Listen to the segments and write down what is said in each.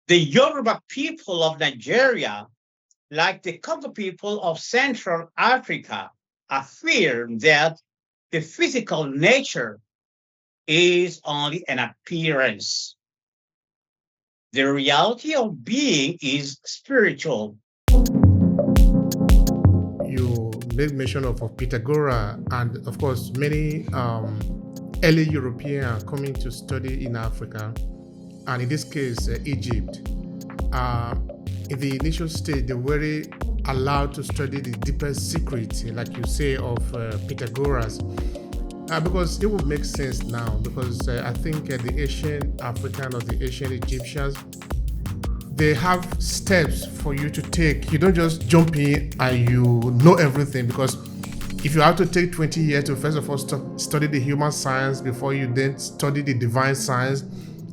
The Yoruba people of Nigeria, like the Congo people of Central Africa, affirm that the physical nature is only an appearance. The reality of being is spiritual. You made mention of Pythagoras, and of course, many early Europeans are coming to study in Africa, and in this case, Egypt. Uh, in the initial stage, they were allowed to study the deepest secret, like you say, of Pythagoras. Because it would make sense now, because I think the ancient African or the ancient Egyptians, they have steps for you to take. You don't just jump in and you know everything, because if you have to take 20 years to first of all study the human science before you then study the divine science,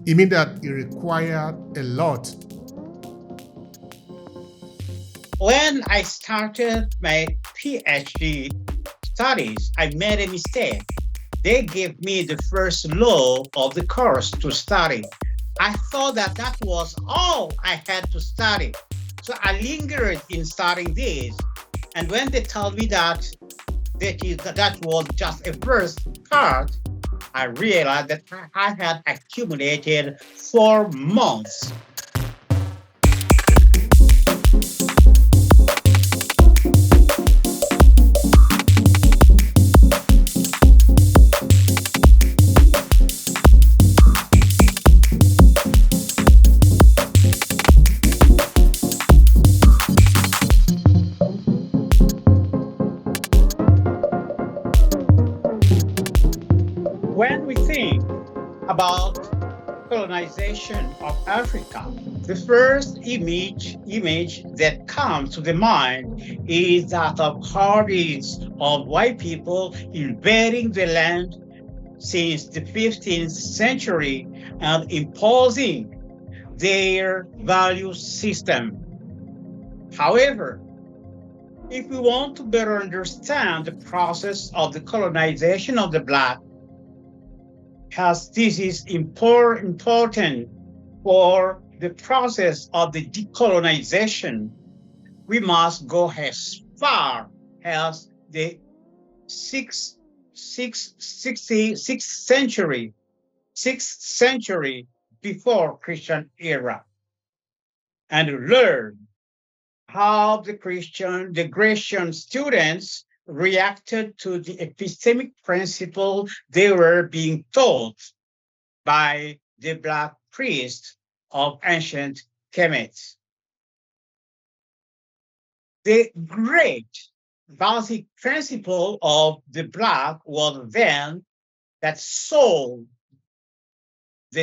it means that it required a lot. When I started my PhD studies, I made a mistake. They gave me the first law of the course to study. I thought that that was all I had to study. So I lingered in studying this. And when they told me that was just a first part, I realized that I had accumulated 4 months. When we think about colonization of Africa, the first image that comes to the mind is that of hordes of white people invading the land since the 15th century and imposing their value system. However, if we want to better understand the process of the colonization of the Black, as this is important for the process of the decolonization, we must go as far as the sixth century, 6th century before Christian era, and learn how the Grecian students reacted to the epistemic principle they were being taught by the Black priests of ancient Kemet. The great basic principle of the Black was then that the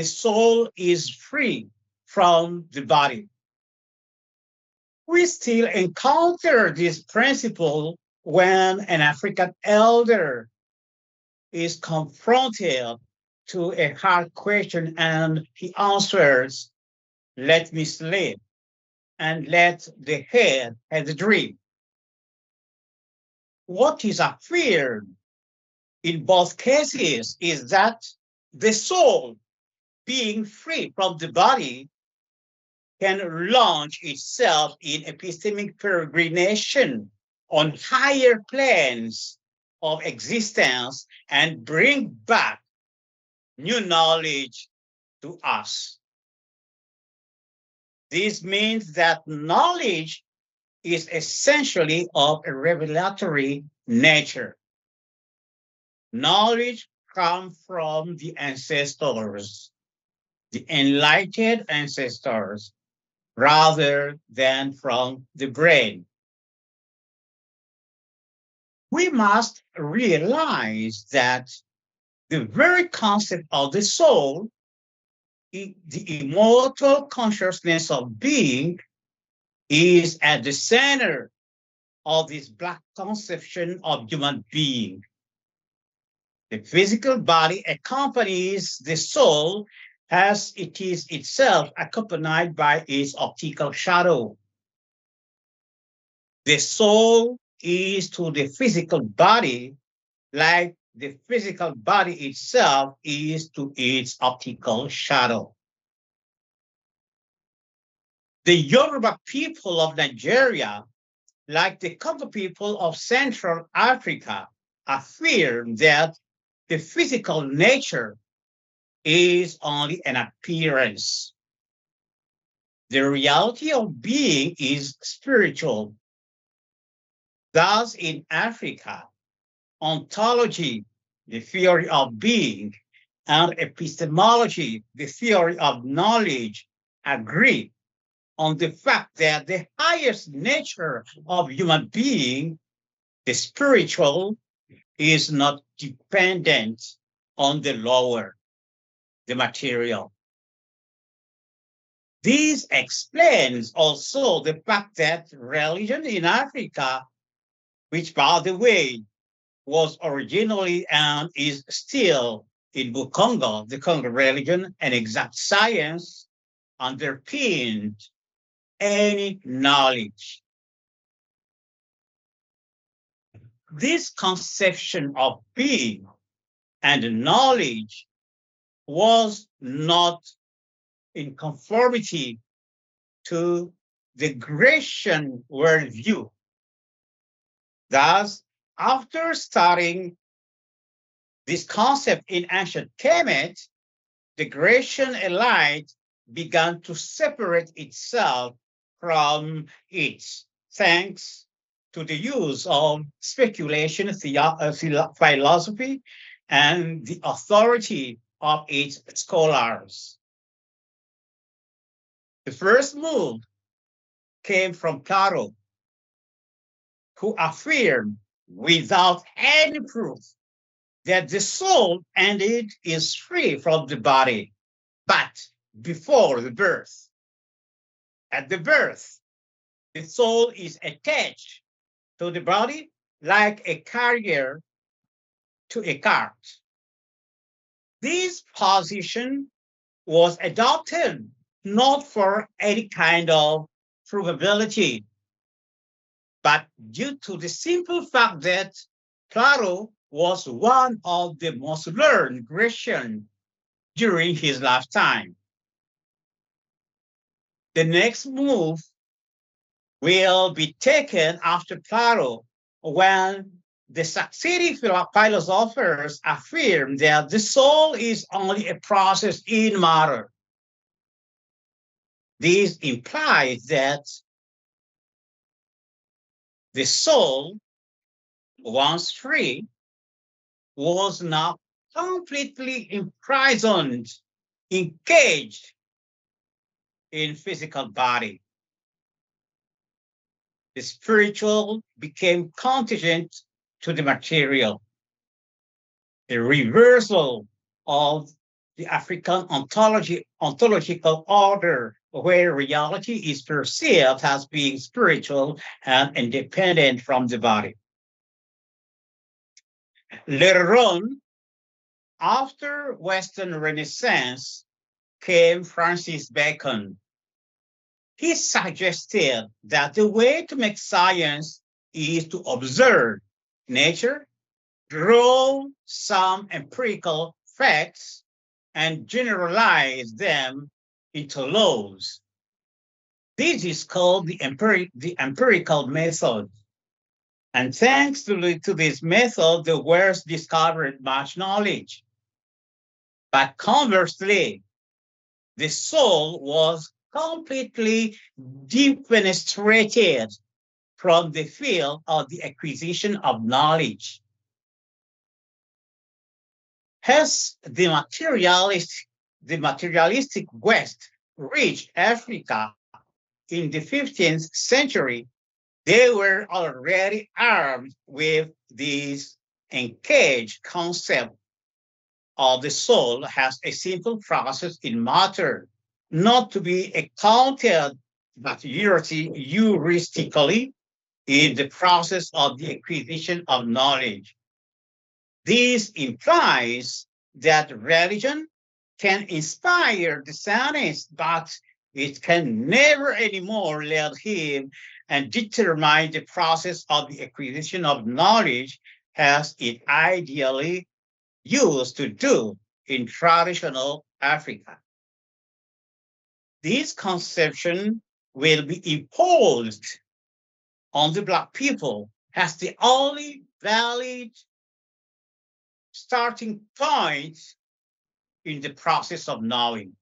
soul is free from the body. We still encounter this principle when an African elder is confronted to a hard question and he answers, "Let me sleep," and let the head have the dream. What is affirmed in both cases is that the soul, being free from the body, can launch itself in epistemic peregrination on higher planes of existence and bring back new knowledge to us. This means that knowledge is essentially of a revelatory nature. Knowledge comes from the ancestors, the enlightened ancestors, rather than from the brain. We must realize that the very concept of the soul, the immortal consciousness of being, is at the center of this Black conception of human being. The physical body accompanies the soul as it is itself accompanied by its optical shadow. The soul is to the physical body like the physical body itself is to its optical shadow. The Yoruba people of Nigeria, like the Congo people of Central Africa, affirm that the physical nature is only an appearance. The reality of being is spiritual. Thus, in Africa, ontology, the theory of being, and epistemology, the theory of knowledge, agree on the fact that the highest nature of human being, the spiritual, is not dependent on the lower, the material. This explains also the fact that religion in Africa, which by the way was originally and is still in Bukongo, the Congo religion, an exact science, underpinned any knowledge. This conception of being and knowledge was not in conformity to the Grecian worldview. Thus, after studying this concept in ancient Kemet, the Grecian elite began to separate itself from it, thanks to the use of speculation philosophy and the authority of its scholars. The first move came from Plato, who affirmed without any proof that the soul indeed is free from the body, but before the birth. At the birth, the soul is attached to the body like a carrier to a cart. This position was adopted not for any kind of provability, but due to the simple fact that Plato was one of the most learned Grecians during his lifetime. The next move will be taken after Plato when the succeeding philosophers affirm that the soul is only a process in matter. This implies that the soul, once free, was now completely imprisoned, engaged in physical body. The spiritual became contingent to the material, a reversal of the African ontological order, where reality is perceived as being spiritual and independent from the body. Later on, after Western Renaissance, came Francis Bacon. He suggested that the way to make science is to observe nature, draw some empirical facts, and generalize them into laws. This is called the empirical method. And thanks to this method, the West discovered much knowledge. But conversely, the soul was completely defenestrated from the field of the acquisition of knowledge. As the materialistic West reached Africa in the 15th century, they were already armed with this encaged concept of the soul as a simple process in matter, not to be accounted but heuristically in the process of the acquisition of knowledge. This implies that religion can inspire the scientist, but it can never anymore lead him and determine the process of the acquisition of knowledge as it ideally used to do in traditional Africa. This conception will be imposed on the Black people as the only valid starting point in the process of knowing.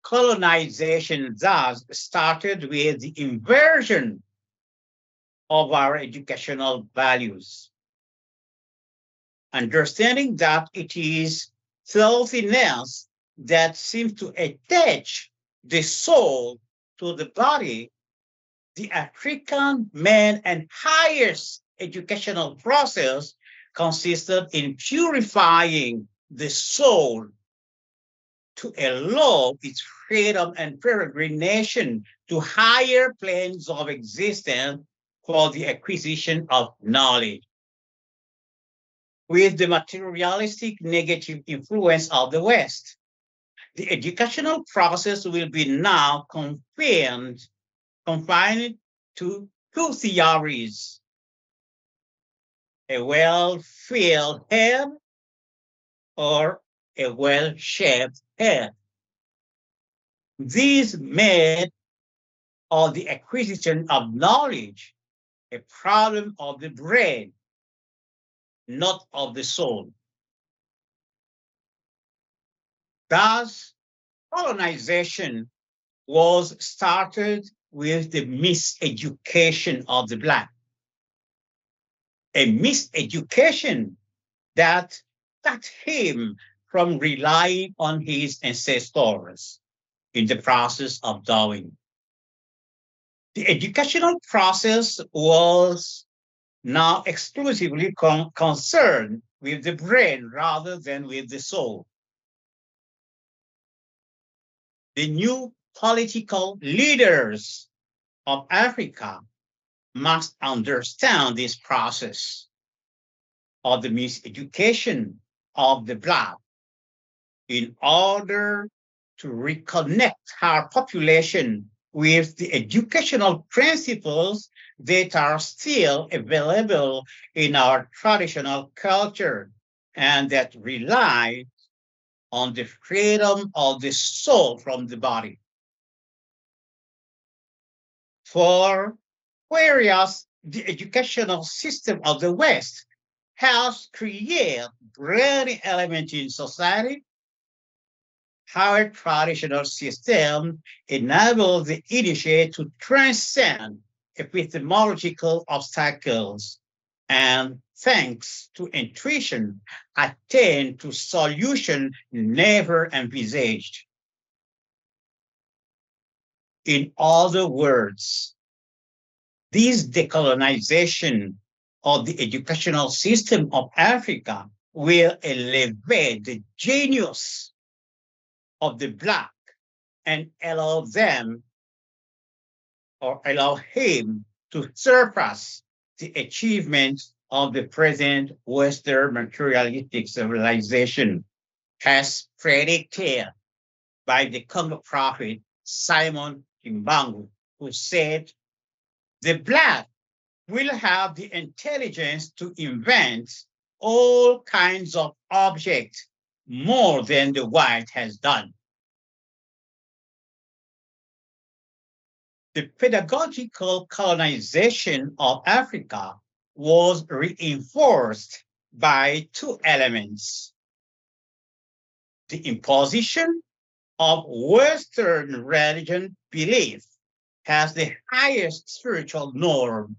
Colonization thus started with the inversion of our educational values. Understanding that it is filthiness that seems to attach the soul to the body, the African main and highest educational process consisted in purifying the soul to allow its freedom and peregrination to higher planes of existence for the acquisition of knowledge. With the materialistic negative influence of the West, the educational process will be now confined to two theories: a well-filled head or a well-shaped head. These made of the acquisition of knowledge a problem of the brain, not of the soul. Thus, colonization was started with the miseducation of the Black, a miseducation that cut him from relying on his ancestors in the process of knowing. The educational process was now exclusively concerned with the brain rather than with the soul. The new political leaders of Africa must understand this process of the miseducation of the Black in order to reconnect our population with the educational principles that are still available in our traditional culture and that rely on the freedom of the soul from the body. For whereas the educational system of the West helps create brilliant elements in society, our traditional system enables the initiate to transcend epistemological obstacles and, thanks to intuition, attain to solution never envisaged. In other words, this decolonization of the educational system of Africa will elevate the genius of the Black and allow them or allow him to surpass the achievement of the present Western materialistic civilization, as predicted by the Congo prophet Simon Kimbangu, who said, "The Black will have the intelligence to invent all kinds of objects more than the white has done." The pedagogical colonization of Africa was reinforced by two elements: the imposition of Western religion belief as the highest spiritual norm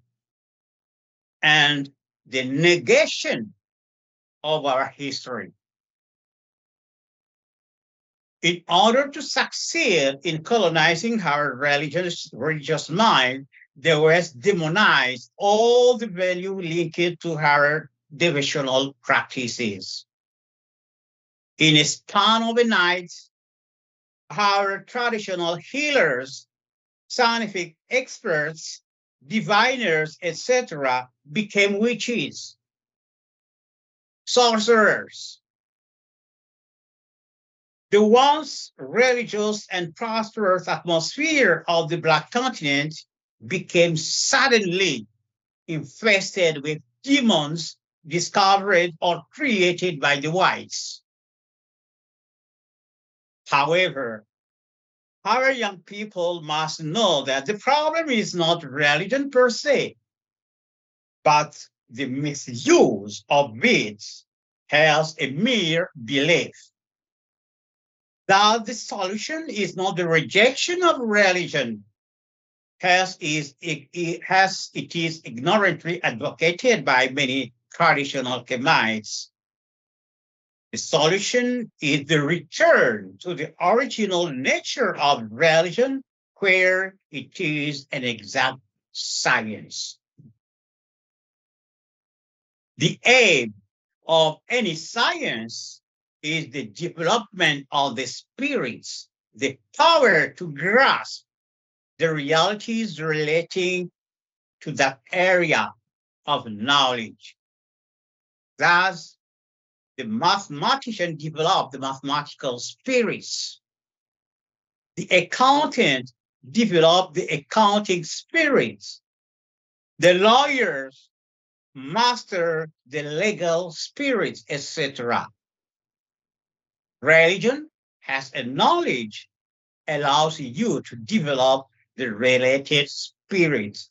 and the negation of our history. In order to succeed in colonizing our religious mind, the West demonized all the value linked to our devotional practices. In a span of a night, our traditional healers, scientific experts, diviners, etc., became witches, sorcerers. The once religious and prosperous atmosphere of the Black continent became suddenly infested with demons discovered or created by the whites. However, our young people must know that the problem is not religion per se, but the misuse of it as a mere belief. That the solution is not the rejection of religion, as it is ignorantly advocated by many traditional Kemites. The solution is the return to the original nature of religion, where it is an exact science. The aim of any science is the development of the spirits, the power to grasp the realities relating to that area of knowledge. Thus, the mathematician developed the mathematical spirits. The accountant developed the accounting spirits. The lawyers master the legal spirits, etc. Religion has a knowledge, allows you to develop the related spirits.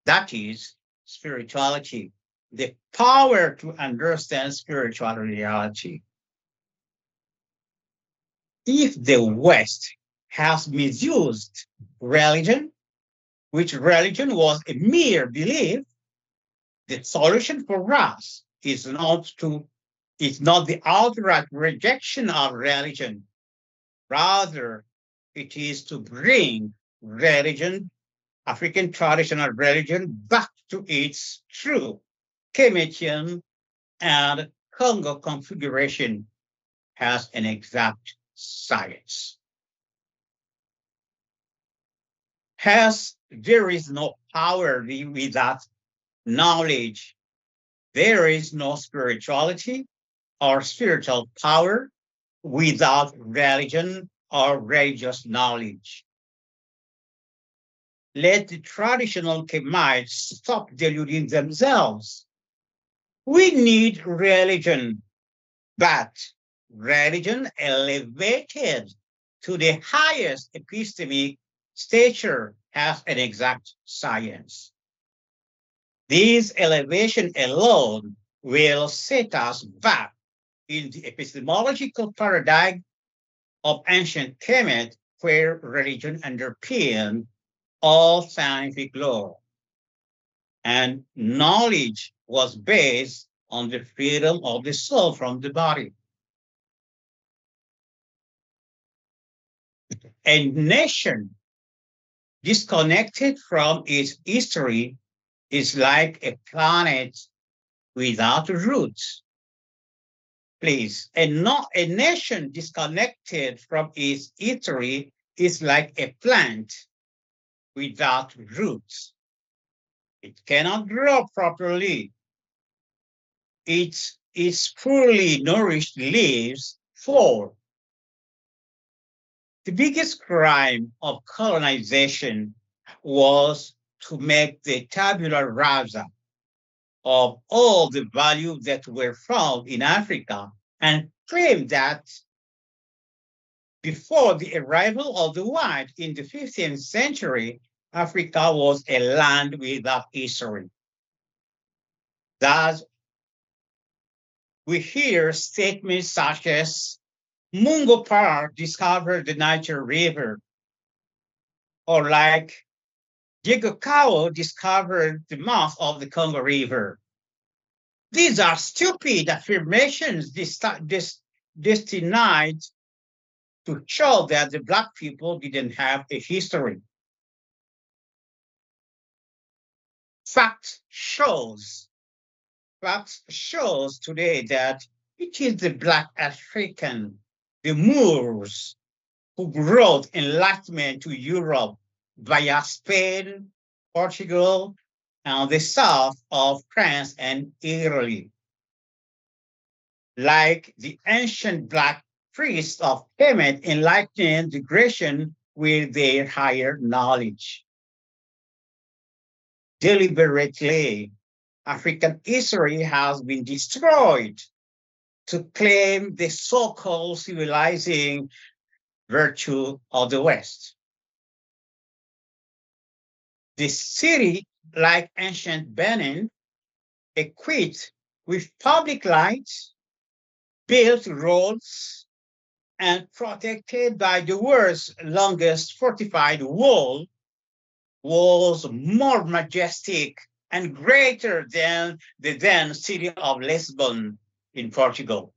That is spirituality, the power to understand spiritual reality. If the West has misused religion, which religion was a mere belief, the solution for us is not the outright rejection of religion. Rather, it is to bring religion, African traditional religion, back to its true Kemetian and Congo configuration as an exact science. As there is no power without knowledge, there is no spirituality or spiritual power without religion or religious knowledge. Let the traditional Kemites stop deluding themselves. We need religion, but religion elevated to the highest epistemic stature as an exact science. This elevation alone will set us back in the epistemological paradigm of ancient Kemet, where religion underpinned all scientific law, and knowledge was based on the freedom of the soul from the body. A nation disconnected from its history is like a planet without roots. Please, a nation disconnected from its history is like a plant without roots. It cannot grow properly. Its poorly nourished leaves fall. The biggest crime of colonization was to make the tabula rasa of all the values that were found in Africa and claim that before the arrival of the white in the 15th century, Africa was a land without history. Thus, we hear statements such as Mungo Park discovered the Niger River, or like Diego Cao discovered the mouth of the Congo River. These are stupid affirmations destined to show that the Black people didn't have a history. Fact shows today that it is the Black African, the Moors, who brought enlightenment to Europe via Spain, Portugal, and the south of France and Italy. Like the ancient Black priests of Kemet enlightened the Grecian with their higher knowledge. Deliberately, African history has been destroyed to claim the so-called civilizing virtue of the West. The city, like ancient Benin, equipped with public lights, built roads, and protected by the world's longest fortified wall, was more majestic and greater than the then city of Lisbon in Portugal.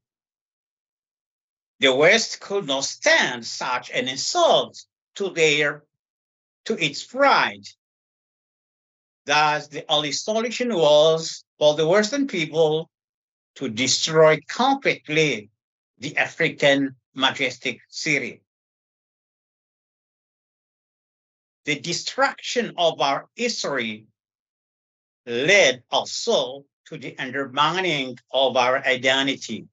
The West could not stand such an insult to its pride. Thus, the only solution was for the Western people to destroy completely the African majestic city. The destruction of our history led also to the undermining of our identity.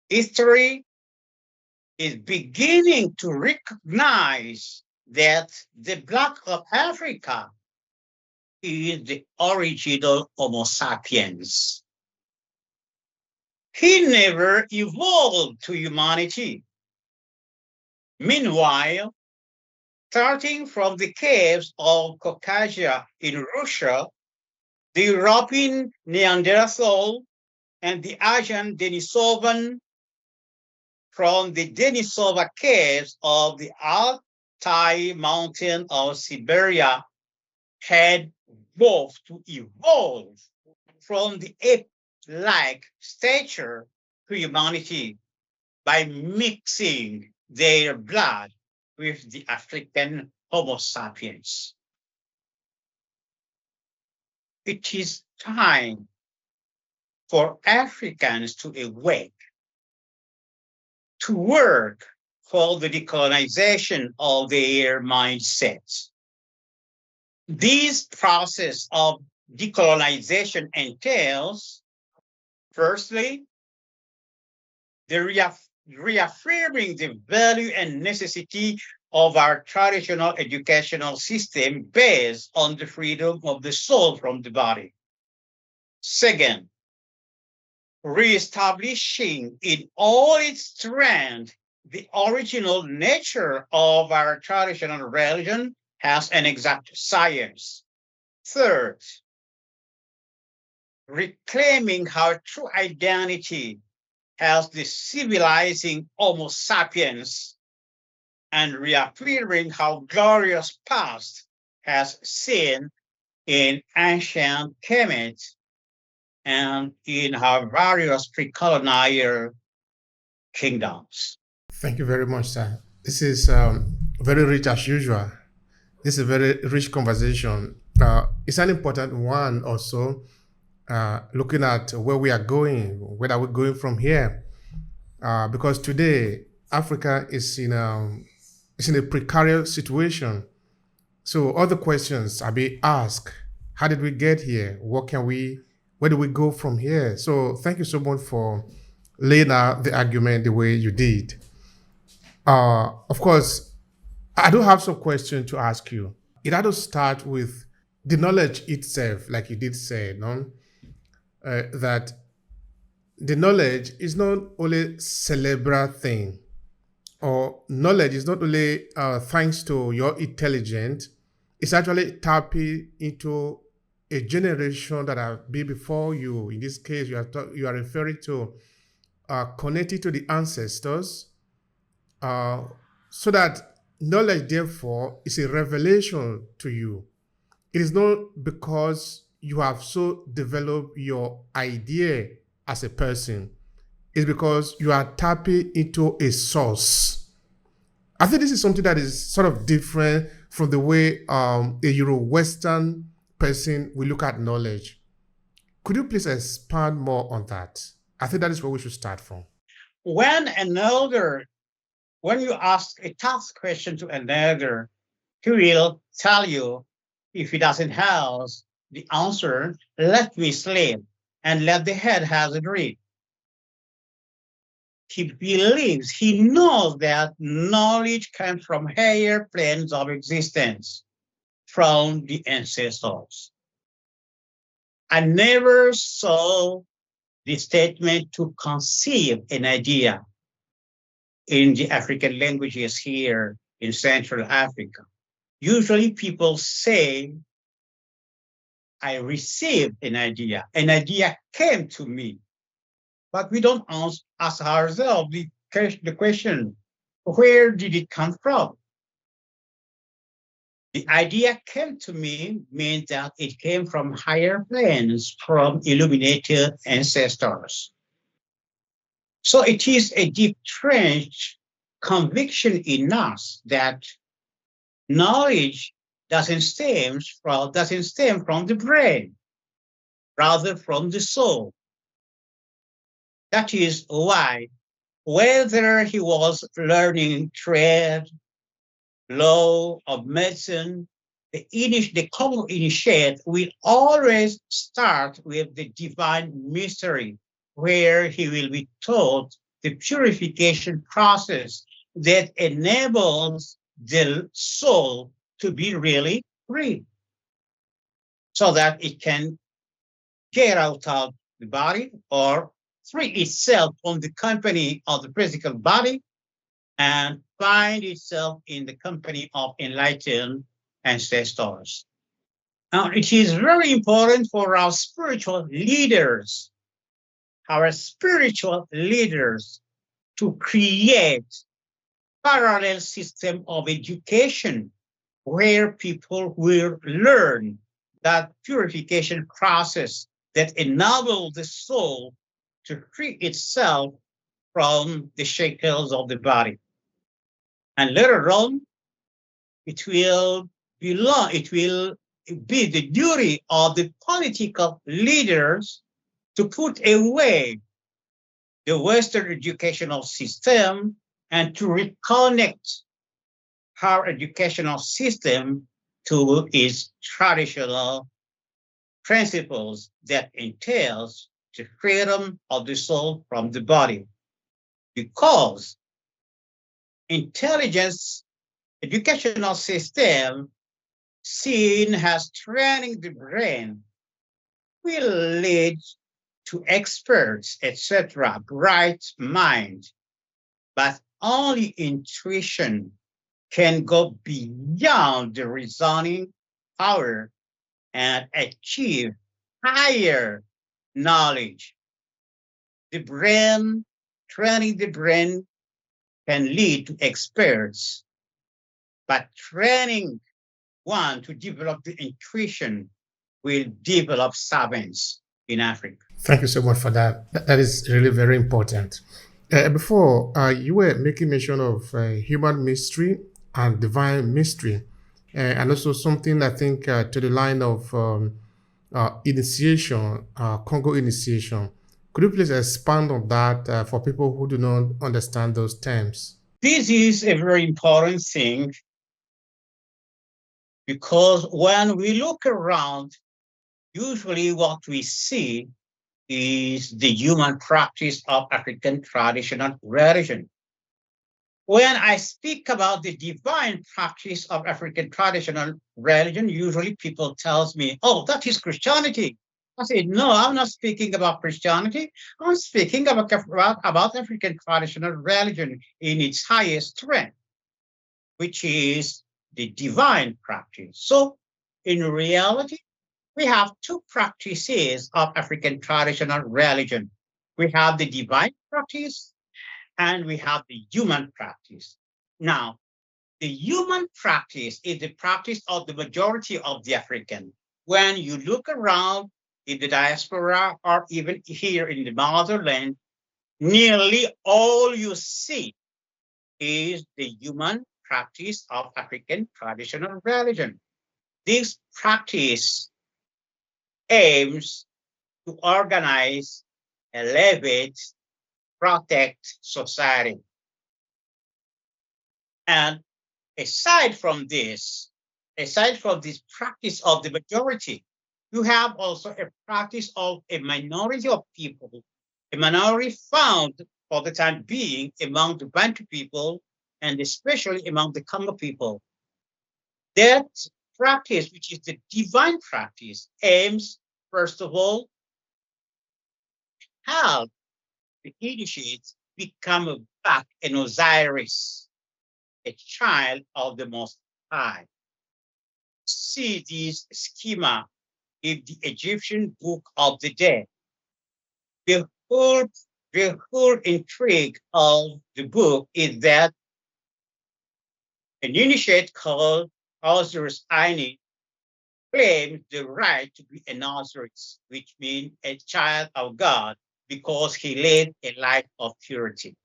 History is beginning to recognize that the Black of Africa is the original Homo sapiens. He never evolved to humanity. Meanwhile, starting from the caves of Caucasia in Russia, the European Neanderthal and the Asian Denisovan from the Denisova caves of the Altai mountain of Siberia had both to evolve from the ape-like stature to humanity by mixing their blood with the African Homo sapiens. It is time for Africans to awake, to work for the decolonization of their mindsets. This process of decolonization entails, firstly, the reaffirming the value and necessity of our traditional educational system based on the freedom of the soul from the body. Second, reestablishing in all its strength the original nature of our traditional religion as an exact science. Third, reclaiming our true identity as the civilizing Homo sapiens and reaffirming how glorious past has seen in ancient Kemet and in our various pre-colonial kingdoms. Thank you very much, sir. This is very rich as usual. This is a very rich conversation. It's an important one also, looking at where we are going, where are we going from here? Because today, Africa is in a precarious situation. So all the questions are being asked. How did we get here? Where do we go from here? So thank you so much for laying out the argument the way you did. Of course, I do have some questions to ask you. It had to start with the knowledge itself, like you did say, no? That the knowledge is not only cerebral thing, or knowledge is not only thanks to your intelligence, it's actually tapping into a generation that have been before you. In this case, you are referring to connected to the ancestors, so that knowledge, therefore, is a revelation to you. It is not because you have so developed your idea as a person. It's because you are tapping into a source. I think this is something that is sort of different from the way a Euro-Western person will look at knowledge. Could you please expand more on that? I think that is where we should start from. When you ask a tough question to an elder, he will tell you, if he doesn't have the answer, let me sleep and let the head have the dream. He knows that knowledge comes from higher planes of existence, from the ancestors. I never saw the statement to conceive an idea. in the African languages here in Central Africa. Usually people say, I received an idea came to me, but we don't ask ourselves the question, where did it come from? The idea came to me means that it came from higher planes, from illuminated ancestors. So it is a deep trenched conviction in us that knowledge doesn't stem from the brain, rather from the soul. That is why, whether he was learning trade, law, or medicine, the common initiate will always start with the divine mystery, where he will be taught the purification process that enables the soul to be really free, so that it can get out of the body or free itself from the company of the physical body and find itself in the company of enlightened ancestors. Now, it is very important for our spiritual leaders to create parallel system of education where people will learn that purification process that enables the soul to free itself from the shackles of the body. And later on, it will be the duty of the political leaders to put away the Western educational system and to reconnect our educational system to its traditional principles that entails the freedom of the soul from the body. Because intelligence educational system seen as training the brain will lead to experts, etc., bright mind, but only intuition can go beyond the reasoning power and achieve higher knowledge. Training the brain can lead to experts, but training one to develop the intuition will develop savants in Africa. Thank you so much for that. That is really very important. Before, you were making mention of human mystery and divine mystery, and also something I think to the line of initiation, Congo initiation. Could you please expand on that for people who do not understand those terms? This is a very important thing because when we look around, usually what we see is the human practice of African traditional religion. When I speak about the divine practice of African traditional religion, usually people tells me, oh, that is Christianity. I say, no, I'm not speaking about Christianity. I'm speaking about African traditional religion in its highest strength, which is the divine practice. So in reality, we have two practices of African traditional religion. We have the divine practice and we have the human practice. Now, the human practice is the practice of the majority of the African. When you look around in the diaspora or even here in the motherland, nearly all you see is the human practice of African traditional religion. This practice aims to organize, elevate, protect society. And aside from this practice of the majority, you have also a practice of a minority of people, a minority found for the time being among the Bantu people and especially among the Congo people. That practice, which is the divine practice, aims, first of all, help the initiates become back an Osiris, a child of the Most High. See this schema in the Egyptian Book of the Dead. The whole, the whole intrigue of the book is that an initiate called Osiris Ani claimed the right to be an Osiris, which means a child of God, because he led a life of purity.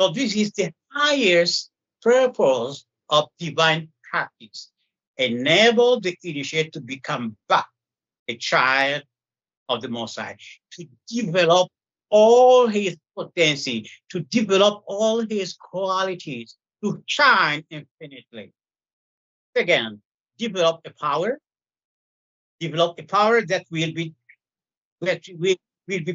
So this is the highest purpose of divine practice. Enable the initiate to become back a child of the Most High, to develop all his potency, to develop all his qualities, to shine infinitely. Again, develop a power that will be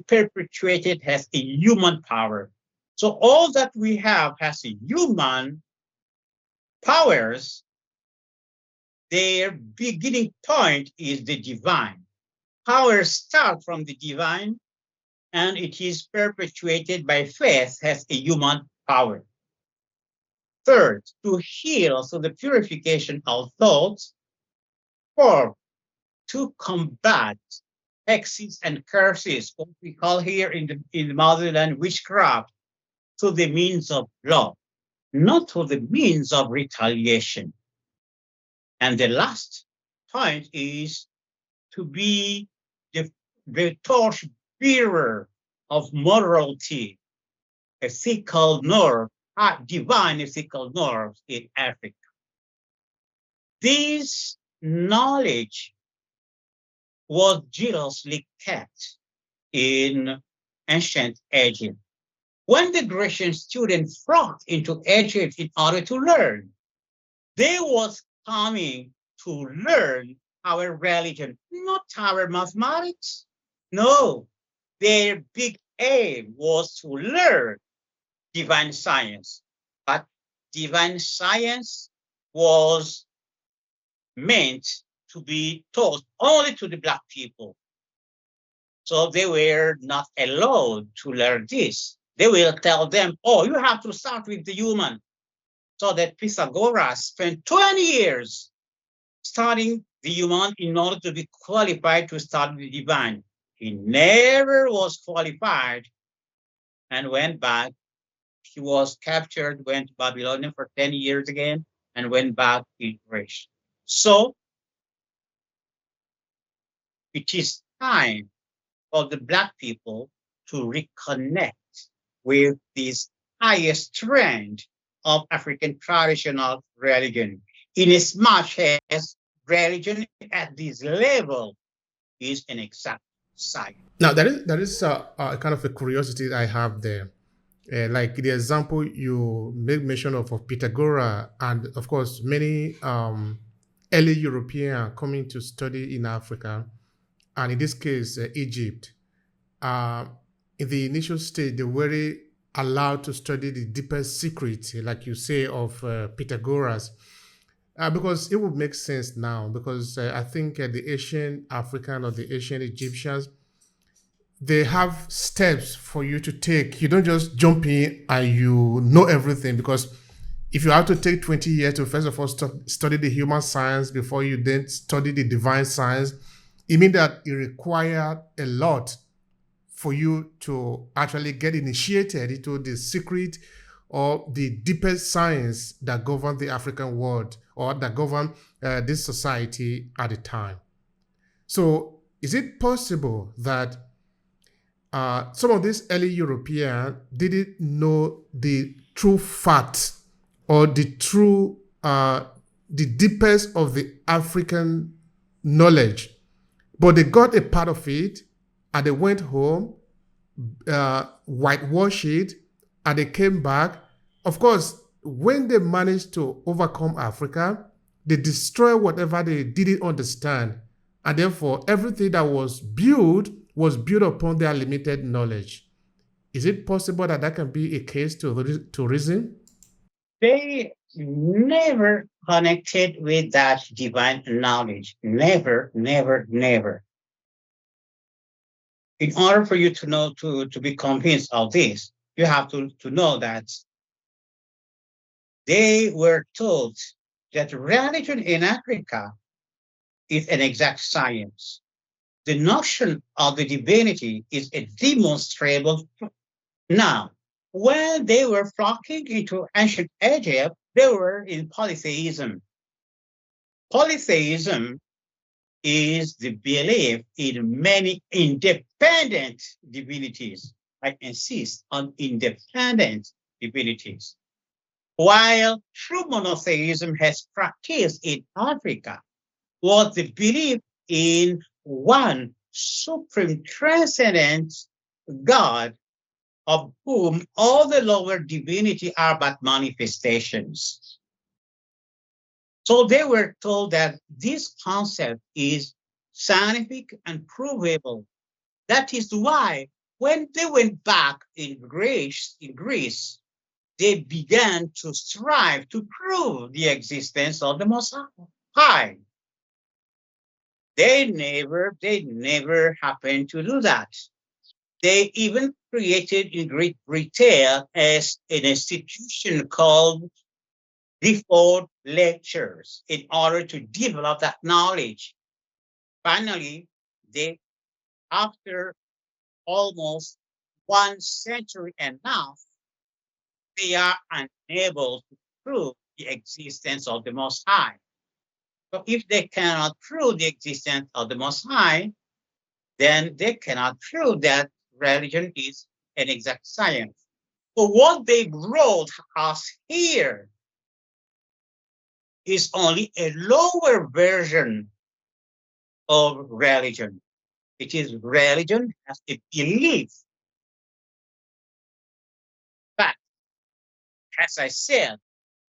perpetuated as a human power. So all that we have as a human powers, their beginning point is the divine. Powers start from the divine, and it is perpetuated by faith as a human power. Third, to heal, so the purification of thoughts. Fourth, to combat hexes and curses, what we call here in the motherland witchcraft, through the means of love, not through the means of retaliation. And the last point is to be the torch bearer of morality, ethical norm, divine ethical norms in Africa. This knowledge was jealously kept in ancient Egypt. When the Grecian students flocked into Egypt in order to learn, they was coming to learn our religion, not our mathematics. No, their big aim was to learn divine science. But divine science was meant to be taught only to the Black people. So they were not allowed to learn this. They will tell them, oh, you have to start with the human. So that Pythagoras spent 20 years studying the human in order to be qualified to study the divine. He never was qualified and went back. He was captured, went to Babylon for 10 years again, and went back in Greece. So it is time for the Black people to reconnect with this highest trend of African traditional religion, in as much as religion at this level is an exact science. Now, that is a kind of a curiosity I have there. Like the example you make mention of Pythagoras, and of course, many early European coming to study in Africa, and in this case, Egypt. In the initial stage, they were allowed to study the deepest secret, like you say, of Pythagoras. Because it would make sense now, because I think the ancient African or the ancient Egyptians, they have steps for you to take. You don't just jump in and you know everything, because if you have to take 20 years to first of all study the human science before you then study the divine science, it means that it required a lot for you to actually get initiated into the secret or the deepest science that governed the African world or that governed this society at the time. So is it possible that some of these early Europeans didn't know the true facts or the true, the deepest of the African knowledge, but they got a part of it and they went home, whitewashed it, and they came back. Of course, when they managed to overcome Africa, they destroyed whatever they didn't understand. And therefore, everything that was built upon their limited knowledge. Is it possible that can be a case to reason? They never connected with that divine knowledge. Never, never, never. In order for you to know to be convinced of this, you have to know that they were told that religion in Africa is an exact science. The notion of the divinity is a demonstrable. Now, when they were flocking into ancient Egypt, they were in polytheism. Polytheism is the belief in many independent divinities. I insist on independent divinities. While true monotheism has practiced in Africa was the belief in one supreme transcendent God of whom all the lower divinity are but manifestations. So they were told that this concept is scientific and provable. That is why when they went back in Greece, they began to strive to prove the existence of the Most High. They never happened to do that. They even created in Great Britain as an institution called default lectures in order to develop that knowledge. Finally, they, after almost 1 century and a half, they are unable to prove the existence of the Most High. So if they cannot prove the existence of the Most High, then they cannot prove that religion is an exact science. So what they wrote us here is only a lower version of religion. It is religion as a belief. But as I said,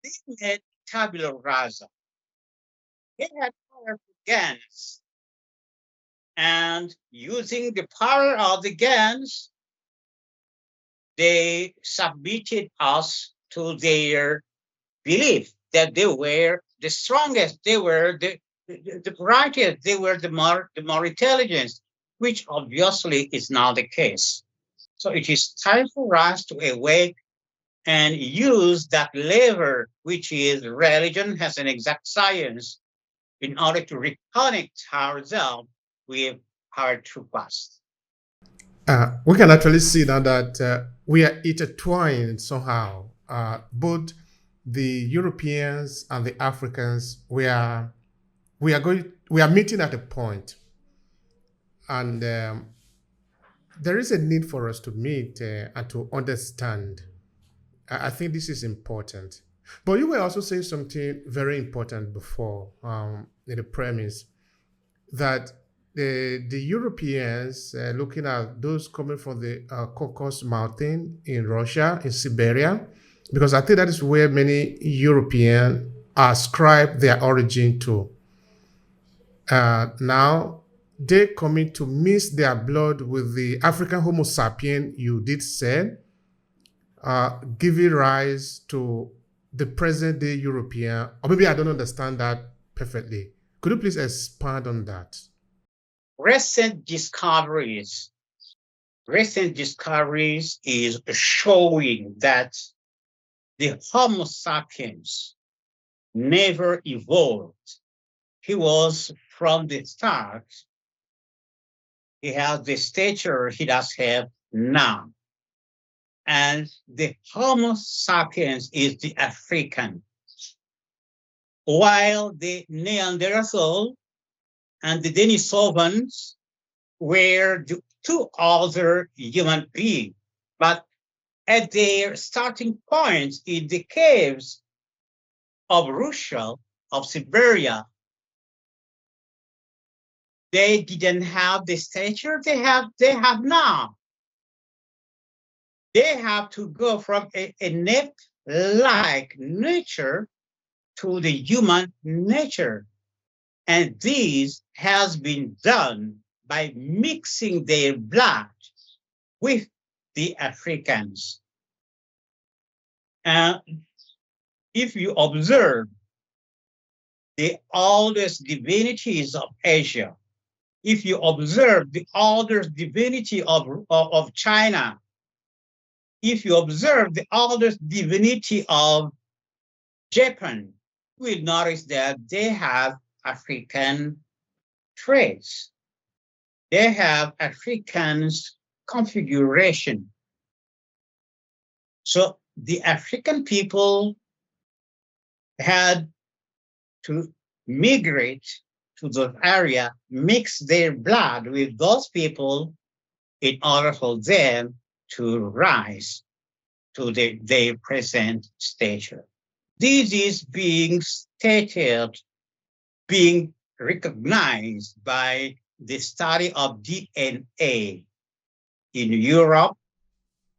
they made tabula rasa. They had powerful guns, and using the power of the guns, they submitted us to their belief that they were the strongest, they were the brightest, they were the more intelligent, which obviously is not the case. So it is time for us to awake and use that lever, which is religion as an exact science, in order to reconnect ourselves with our true past. We can actually see now that we are intertwined somehow. Both the Europeans and the Africans, we are meeting at a point, and there is a need for us to meet and to understand. I think this is important. But you were also saying something very important before in the premise that the Europeans, looking at those coming from the Caucasus Mountain in Russia, in Siberia, because I think that is where many Europeans ascribe their origin to. Now, they coming to mix their blood with the African Homo sapien, you did say, giving rise to the present day European, or maybe I don't understand that perfectly. Could you please expand on that? Recent discoveries, recent discoveries is showing that the Homo sapiens never evolved. He was from the start, he has the stature he does have now. And the Homo sapiens is the African, while the Neanderthal and the Denisovans were the two other human beings. But at their starting points in the caves of Russia, of Siberia, they didn't have the stature they have now. They have to go from a ape-like nature to the human nature. And this has been done by mixing their blood with the Africans. And if you observe the oldest divinities of Asia, If you observe the older divinity of China, if you observe the older divinity of Japan, you will notice that they have African traits. They have African's configuration. So the African people had to migrate to those area, mix their blood with those people in order for them to rise to their present stature. This is being stated, being recognized by the study of DNA in Europe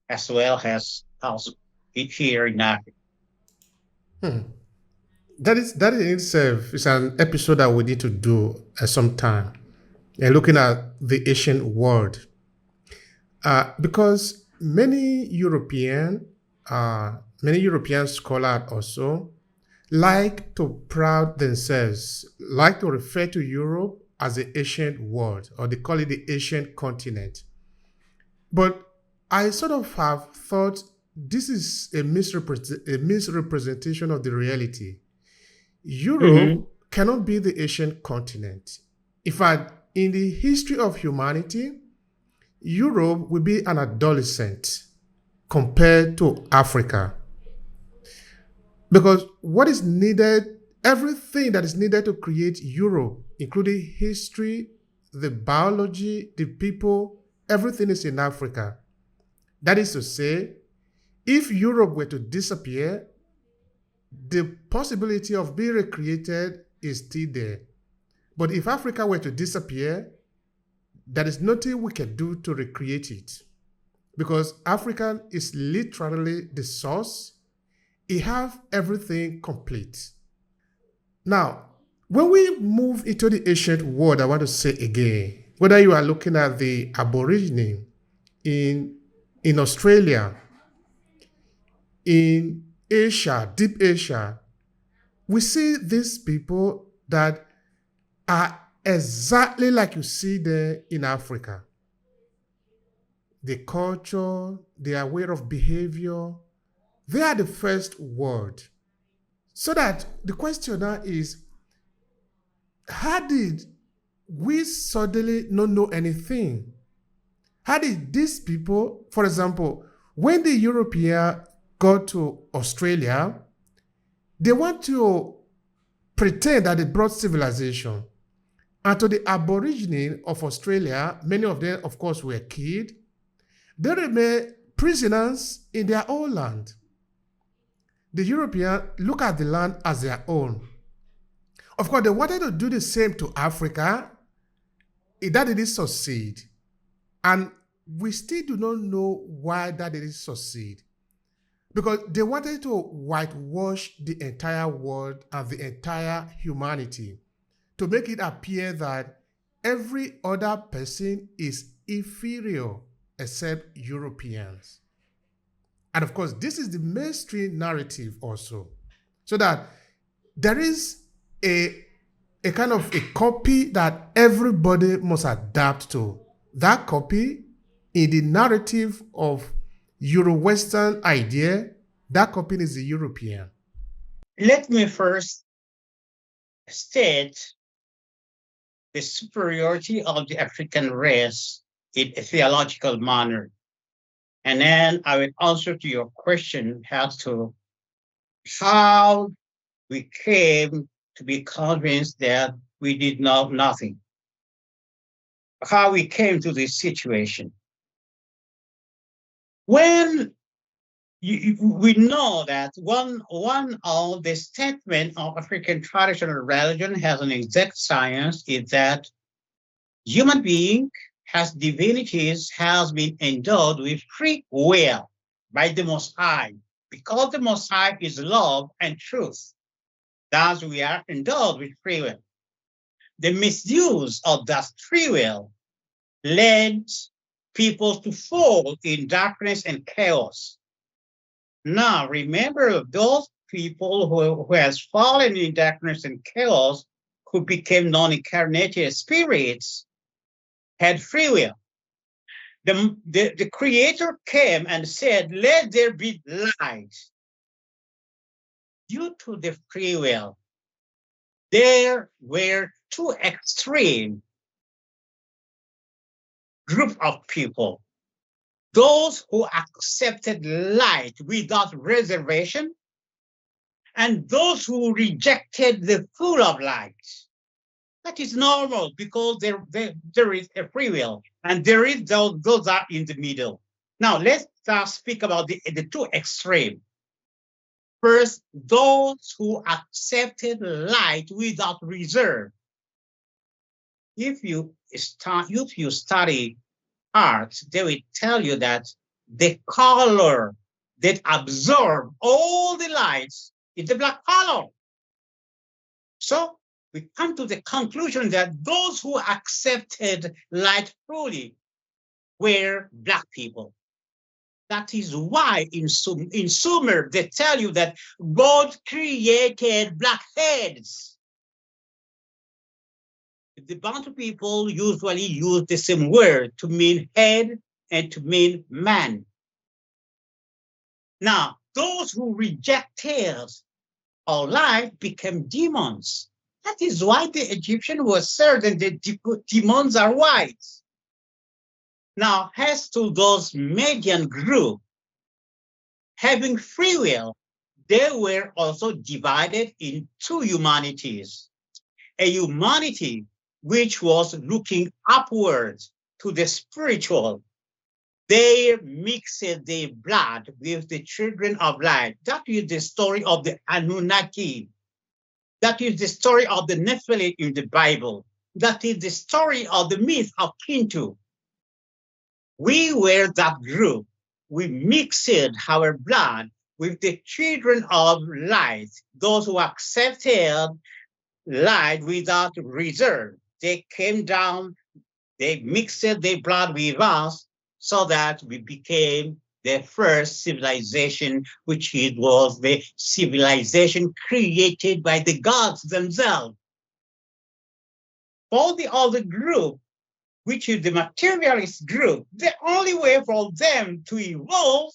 as well as also here in Africa. Hmm. That in itself is an episode that we need to do at some time. And looking at the ancient world, because many European scholars also like to proud themselves, like to refer to Europe as the ancient world, or they call it the ancient continent. But I sort of have thought this is a misrepresentation of the reality. Europe Mhm. cannot be the ancient continent. In fact, in the history of humanity, Europe will be an adolescent compared to Africa. Because what is needed, everything that is needed to create Europe, including history, the biology, the people, everything is in Africa. That is to say, if Europe were to disappear, the possibility of being recreated is still there. But if Africa were to disappear, there is nothing we can do to recreate it. Because Africa is literally the source. It have everything complete. Now, when we move into the ancient world, I want to say again, whether you are looking at the Aborigine in Australia, in Asia, deep Asia, we see these people that are exactly like you see there in Africa. The culture, their way of behavior, they are the first word. So that the question now is, how did we suddenly not know anything? How did these people, for example, when the European got to Australia, they want to pretend that they brought civilization. And to the Aborigine of Australia, many of them, of course, were killed. They remain prisoners in their own land. The Europeans look at the land as their own. Of course, they wanted to do the same to Africa. That didn't succeed. And we still do not know why that didn't succeed. Because they wanted to whitewash the entire world and the entire humanity to make it appear that every other person is inferior except Europeans. And of course, this is the mainstream narrative also. So that there is a kind of a copy that everybody must adapt to. That copy, in the narrative of Euro-Western idea, that copy is the European. Let me first state the superiority of the African race in a theological manner. And then I will answer to your question as to how we came to be convinced that we did know nothing, how we came to this situation. When we know that one of the statement of African traditional religion has an exact science is that human being has divinities has been endowed with free will by the Most High, because the Most High is love and truth. Thus, we are endowed with free will. The misuse of that free will led people to fall in darkness and chaos. Now, remember those people who has fallen in darkness and chaos, who became non-incarnated spirits, had free will. The creator came and said, let there be light. Due to the free will, there were two extreme group of people. Those who accepted light without reservation, and those who rejected the full of light. That is normal because there is a free will, and there is those are in the middle. Now let's speak about the two extremes. First, those who accepted light without reserve. If you study art, they will tell you that the color that absorb all the lights is the black color. So we come to the conclusion that those who accepted light fully were black people. That is why in Sumer, they tell you that God created blackheads. The Bantu people usually use the same word to mean head and to mean man. Now, those who rejected our life became demons. That is why the Egyptian was certain that demons are white. Now, as to those median group, having free will, they were also divided in two humanities. A humanity which was looking upwards to the spiritual. They mixed their blood with the children of light. That is the story of the Anunnaki. That is the story of the Nephilim in the Bible. That is the story of the myth of Kintu. We were that group. We mixed our blood with the children of light, those who accepted light without reserve. They came down, they mixed their blood with us so that we became the first civilization, which it was the civilization created by the gods themselves. For the other group, which is the materialist group, the only way for them to evolve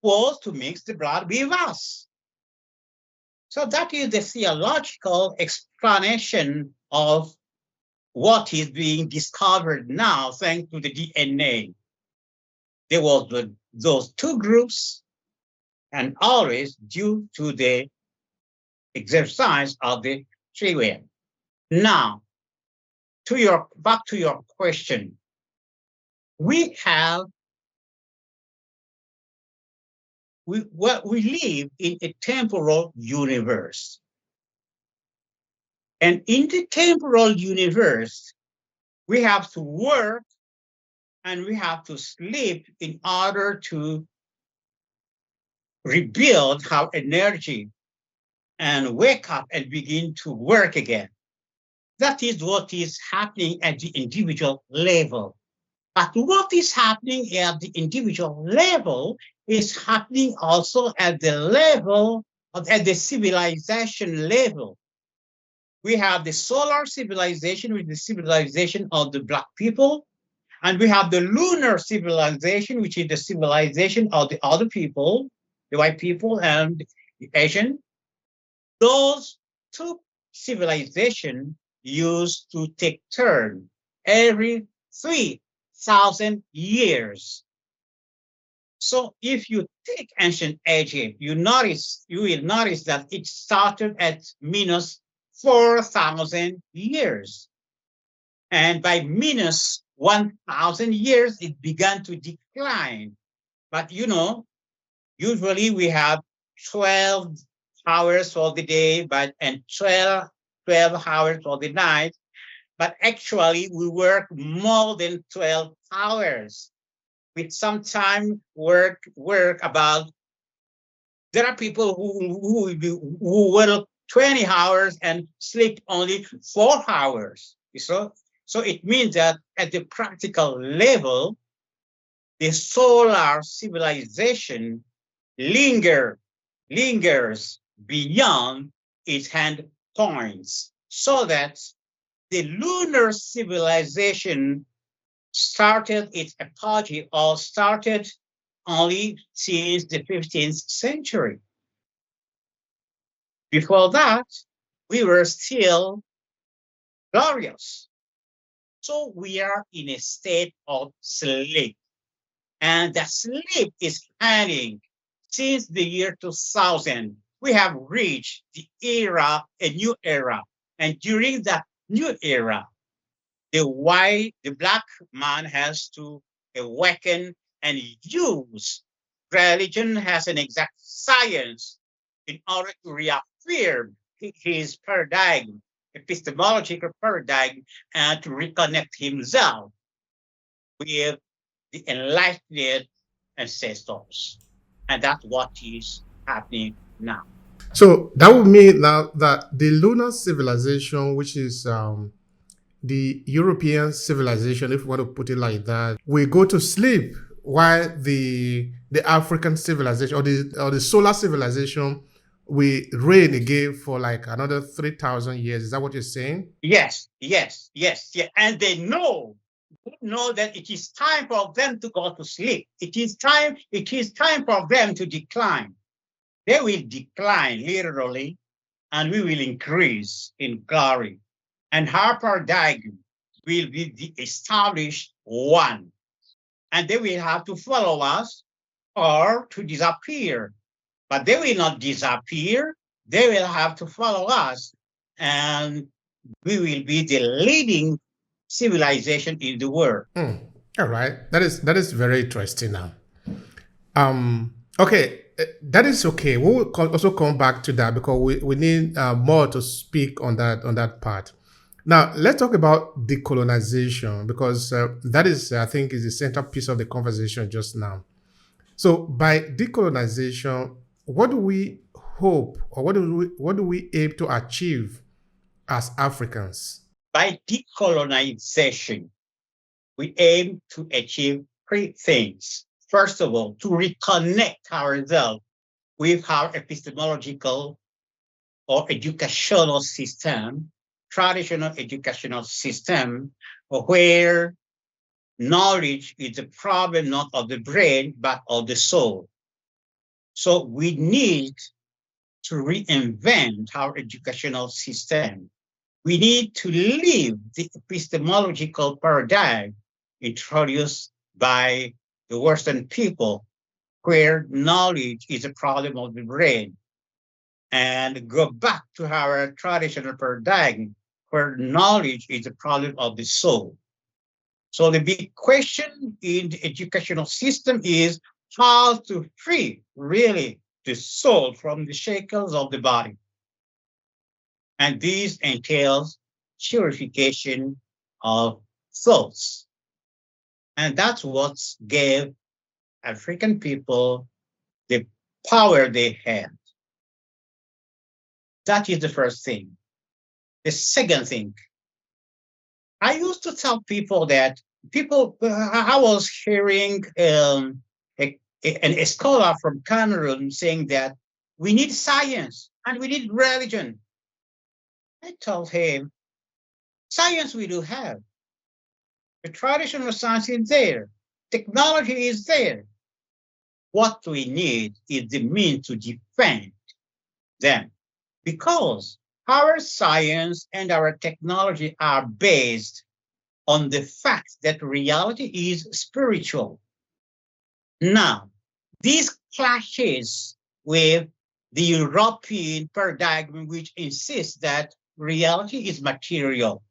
was to mix the blood with us. So that is the theological explanation of what is being discovered now thanks to the DNA. There was those two groups, and always due to the exercise of the free will. Now, back to your question. We live in a temporal universe. And in the temporal universe, we have to work and we have to sleep in order to rebuild our energy and wake up and begin to work again. That is what is happening at the individual level. But what is happening at the individual level is happening also at the civilization level. We have the solar civilization, which is the civilization of the black people, and we have the lunar civilization, which is the civilization of the other people, the white people and the Asian. Those two civilizations used to take turn every 3,000 years. So if you take ancient Egypt, you will notice that it started at minus 4,000 years. And by minus 1,000 years, it began to decline. But usually we have 12 hours for the day, and 12 hours for the night. But actually, we work more than 12 hours. With sometimes work about. There are people who work 20 hours and sleep only 4 hours. So it means that at the practical level, the solar civilization lingers beyond its end points, so that the lunar civilization started its apogee or started only since the 15th century. Before that, we were still glorious. So we are in a state of sleep. And that sleep is ending since the year 2000. We have reached a new era. And during that new era, the black man has to awaken and use religion as an exact science in order to reaffirm his paradigm, epistemological paradigm, and to reconnect himself with the enlightened ancestors. And that's what is happening now. So that would mean now that the lunar civilization, which is the European civilization, if we want to put it like that, we go to sleep while the African civilization or the solar civilization we reign again for like another 3,000 years. Is that what you're saying? Yes, yes, yes, yes. And they know that it is time for them to go to sleep. It is time for them to decline. They will decline literally, and we will increase in glory. And our paradigm will be the established one. And they will have to follow us or to disappear. But they will not disappear. They will have to follow us. And we will be the leading civilization in the world. All right. That is very interesting now. Okay. That is okay. We will also come back to that because we need more to speak on that part. Now, let's talk about decolonization because that is, I think, is the centerpiece of the conversation just now. So, by decolonization, what do we hope or what do we aim to achieve as Africans? By decolonization, we aim to achieve three things. First of all, to reconnect ourselves with our epistemological or educational system, traditional educational system, where knowledge is a problem not of the brain, but of the soul. So we need to reinvent our educational system. We need to leave the epistemological paradigm introduced by the Western people, where knowledge is a problem of the brain, and go back to our traditional paradigm, where knowledge is a problem of the soul. So the big question in the educational system is how to free really the soul from the shackles of the body. And this entails purification of thoughts. And that's what gave African people the power they had. That is the first thing. The second thing, I used to tell people that I was hearing a scholar from Cameroon saying that we need science and we need religion. I told him, science we do have. The traditional science is there. Technology is there. What we need is the means to defend them. Because our science and our technology are based on the fact that reality is spiritual. Now, this clashes with the European paradigm, which insists that reality is material.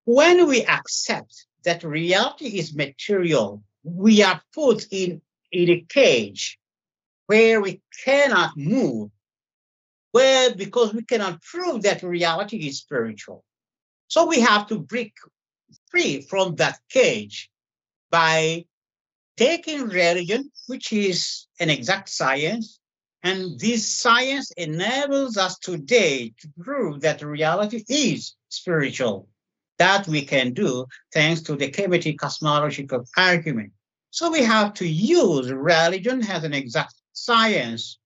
When we accept that reality is material, we are put in a cage where we cannot move, because we cannot prove that reality is spiritual. So we have to break free from that cage by taking religion, which is an exact science, and this science enables us today to prove that reality is spiritual. That we can do thanks to the Kemetic cosmological argument. So we have to use religion as an exact science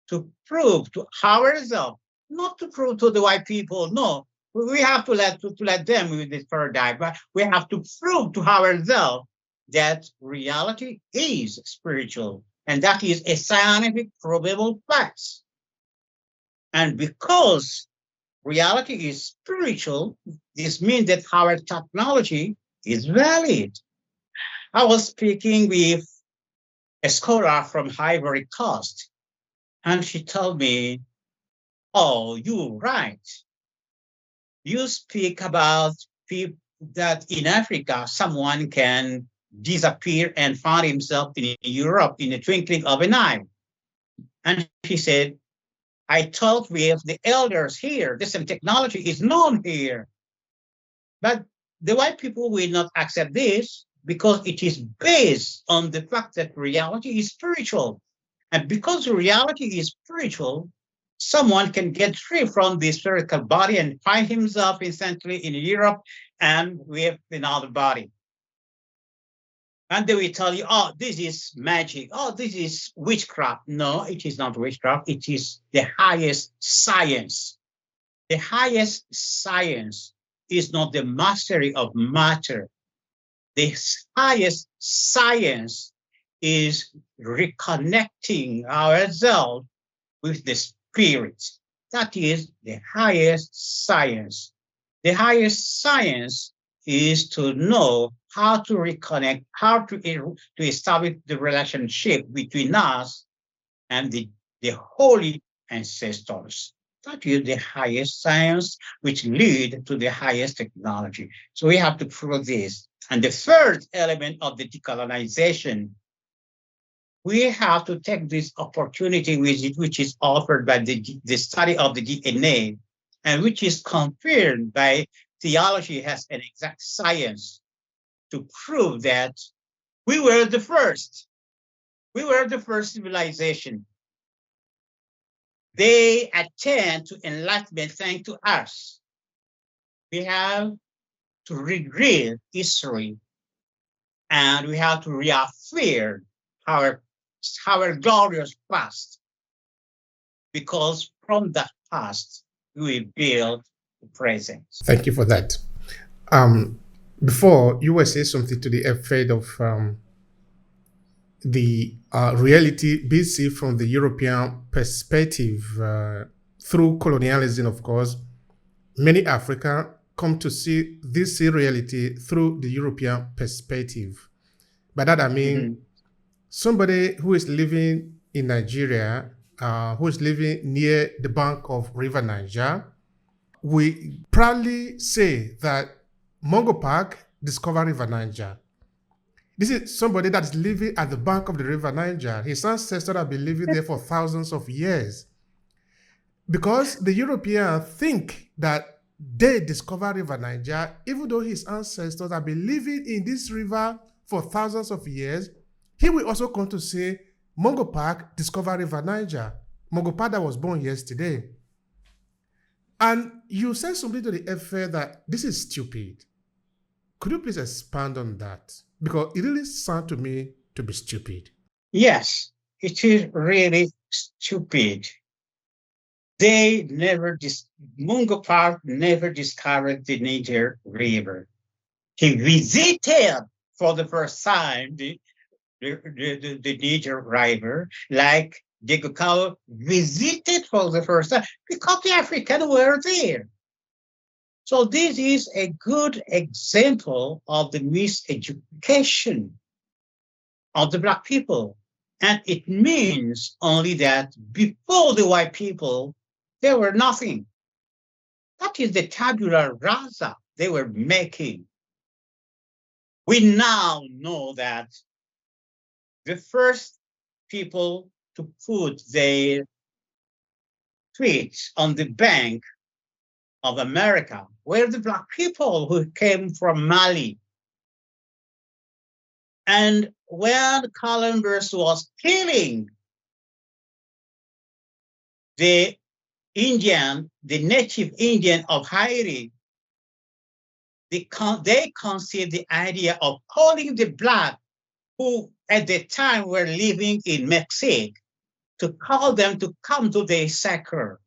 to prove to ourselves, not to prove to the white people, no, We have to let them with this paradigm, but we have to prove to ourselves that reality is spiritual, and that is a scientific probable fact. And because reality is spiritual, this means that our technology is valid. I was speaking with a scholar from Ivory Coast, and she told me, "Oh, you're right. You speak about people that in Africa, someone can disappear and find himself in Europe in the twinkling of an eye." And she said, "I talked with the elders here. The same technology is known here. But the white people will not accept this because it is based on the fact that reality is spiritual. And because reality is spiritual, someone can get free from the spiritual body and find himself instantly in Europe and with another body. And they will tell you, oh, this is magic. Oh, this is witchcraft. No, it is not witchcraft. It is the highest science. The highest science is not the mastery of matter. The highest science is reconnecting ourselves with the spirit. That is the highest science. The highest science is to know how to reconnect, how to establish the relationship between us and the holy ancestors. That is the highest science, which lead to the highest technology. So we have to prove this. And the third element of the decolonization, we have to take this opportunity which is offered by the study of the DNA and which is confirmed by theology as an exact science to prove that we were the first. We were the first civilization. They attend to enlightenment thanks to us. We have to reread history and we have to reaffirm our glorious past, because from that past we build the present. Thank you for that. Before, you were saying something to the effect of the reality BC from the European perspective through colonialism, of course. Many Africans come to see this reality through the European perspective. By that I mean, somebody who is living in Nigeria, who is living near the bank of River Niger, we proudly say that Mungo Park discovered River Niger. This is somebody that's living at the bank of the River Niger. His ancestors have been living there for thousands of years. Because the Europeans think that they discovered River Niger, even though his ancestors have been living in this river for thousands of years, he will also come to say, Mungo Park discovered River Niger. Mungo Park that was born yesterday. And you said something to the effect that this is stupid. Could you please expand on that? Because it really sounds to me to be stupid. Yes, it is really stupid. Mungo Park never discovered the Niger River. He visited for the first time the Niger River, like Decolonize visited for the first time because the Africans were there. So this is a good example of the miseducation of the Black people. And it means only that before the white people, there were nothing. That is the tabula rasa they were making. We now know that the first people to put their feet on the bank of America were the Black people who came from Mali. And when Columbus was killing the native Indian of Haiti, they conceived the idea of calling the Black who at the time were living in Mexico to call them to come to the sacre.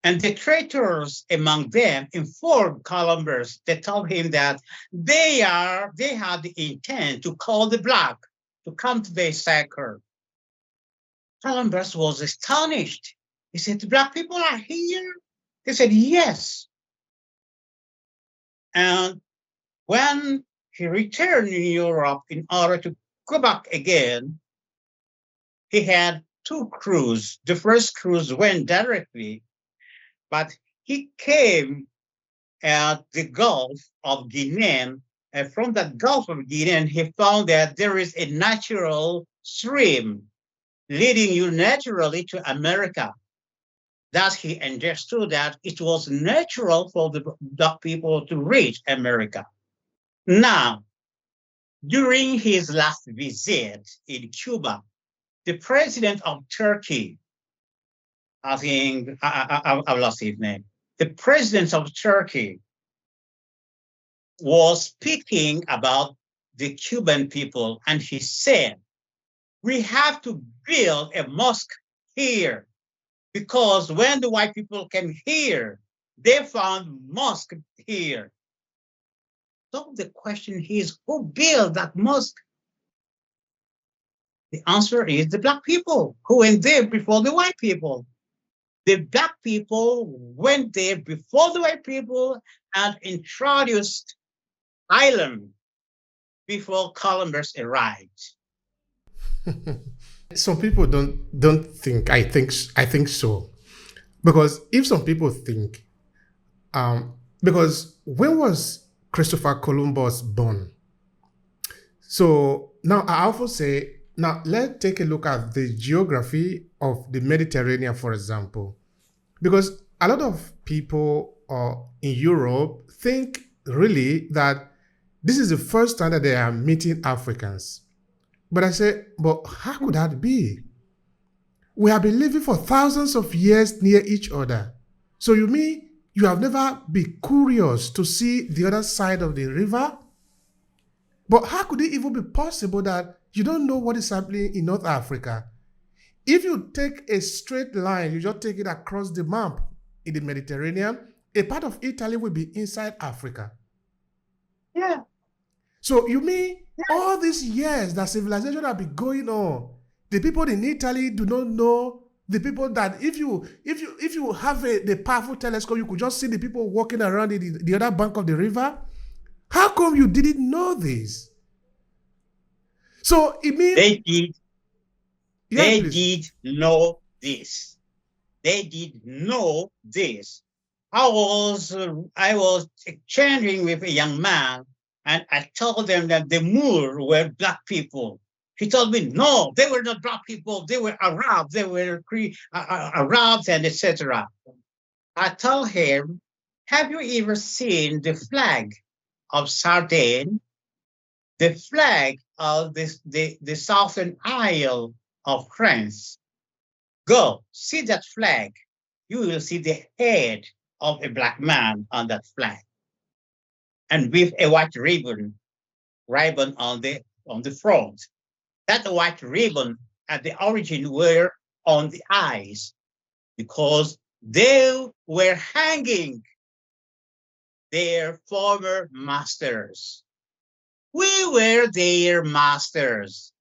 And the traitors among them informed Columbus. They told him that they had the intent to call the black to come to their succor. Columbus was astonished. He said, "The black people are here?" They said, "Yes." And when he returned in Europe in order to go back again, he had two crews. The first cruise went directly, but he came at the Gulf of Guinea. And from that Gulf of Guinea, he found that there is a natural stream leading you naturally to America. Thus, he understood that it was natural for the black people to reach America. Now, during his last visit in Cuba, the president of Turkey, I think I lost his name. The president of Turkey was speaking about the Cuban people, and he said, "We have to build a mosque here because when the white people came here, they found mosque here." So the question is, who built that mosque? The answer is the black people who went there before the white people. The black people went there before the white people and introduced island before Columbus arrived. Some people don't think. I think so, because if some people think, because when was Christopher Columbus born? So now I often say, now let's take a look at the geography of the Mediterranean, for example, because a lot of people in Europe think really that this is the first time that they are meeting Africans. But I say, but how could that be? We have been living for thousands of years near each other. So you mean you have never been curious to see the other side of the river? But how could it even be possible that you don't know what is happening in North Africa? If you take a straight line, you just take it across the map in the Mediterranean, a part of Italy will be inside Africa. Yeah. So you mean all these years that civilization have been going on, the people in Italy do not know the people that if you have the powerful telescope, you could just see the people walking around in the other bank of the river? How come you didn't know this? So it means they did know this. They did know this. I was exchanging with a young man, and I told them that the Moor were black people. He told me, no, they were not black people. They were Arabs. They were Arabs and etc. I told him, have you ever seen the flag of Sardine? The flag of the southern isle of France. Go, see that flag. You will see the head of a black man on that flag. And with a white ribbon on the front. That white ribbon at the origin were on the eyes because they were hanging their former masters. We were their masters.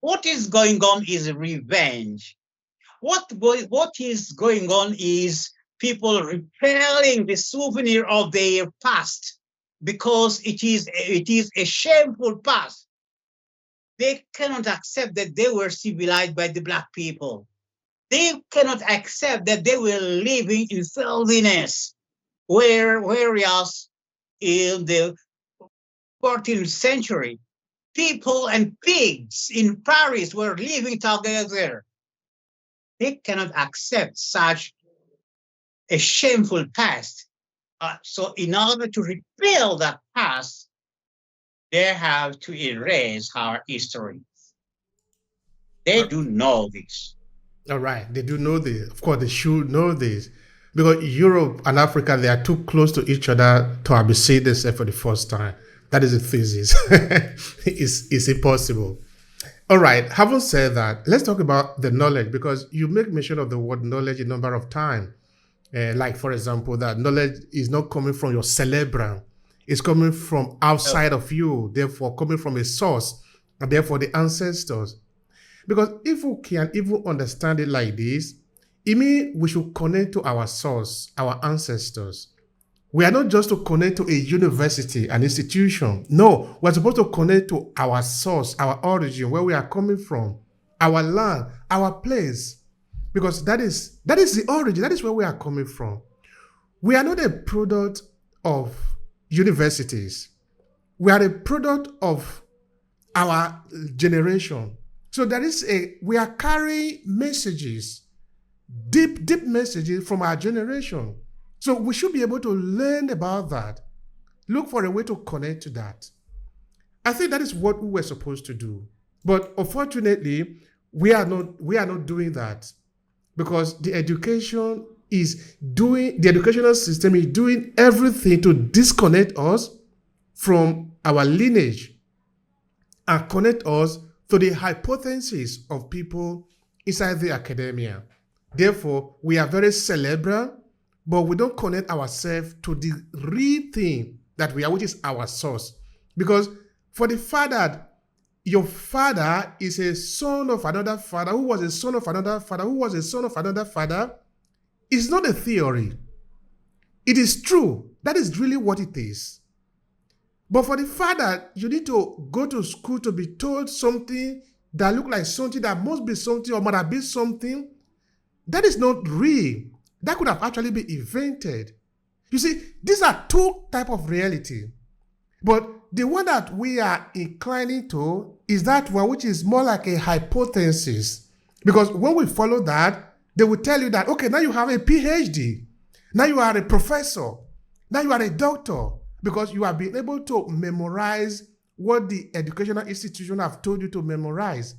What is going on is revenge. What is going on is people repelling the souvenir of their past because it is a shameful past. They cannot accept that they were civilized by the black people. They cannot accept that they were living in filthiness, whereas in the 14th century, people and pigs in Paris were living together. They cannot accept such a shameful past. So in order to repel that past, they have to erase our history. They do know this. All right, they do know this. Of course, they should know this. Because Europe and Africa, they are too close to each other to have seen themselves for the first time. That is a thesis. It's impossible. All right, having said that, let's talk about the knowledge, because you make mention of the word knowledge a number of times. Like, for example, that knowledge is not coming from your cerebrum, it's coming from outside of you, therefore coming from a source, and therefore the ancestors. Because if we can even understand it like this, it means we should connect to our source, our ancestors. We are not just to connect to a university, an institution. No, we're supposed to connect to our source, our origin, where we are coming from, our land, our place. Because that is the origin, that is where we are coming from. We are not a product of universities. We are a product of our generation. So we are carrying messages, deep messages from our generation. So we should be able to learn about that, look for a way to connect to that. I think that is what we were supposed to do. But unfortunately, we are not doing that, because the educational system is doing everything to disconnect us from our lineage and connect us to the hypothesis of people inside the academia. Therefore, we are very cerebral, but we don't connect ourselves to the real thing that we are, which is our source. Because for the fact that your father is a son of another father, who was a son of another father, who was a son of another father, is not a theory. It is true. That is really what it is. But for the fact that you need to go to school to be told something that looks like something that must be something or might have been something, that is not real. That could have actually been invented. You see, these are two types of reality. But the one that we are inclining to is that one which is more like a hypothesis. Because when we follow that, they will tell you that, okay, now you have a PhD. Now you are a professor. Now you are a doctor. Because you have been able to memorize what the educational institution have told you to memorize.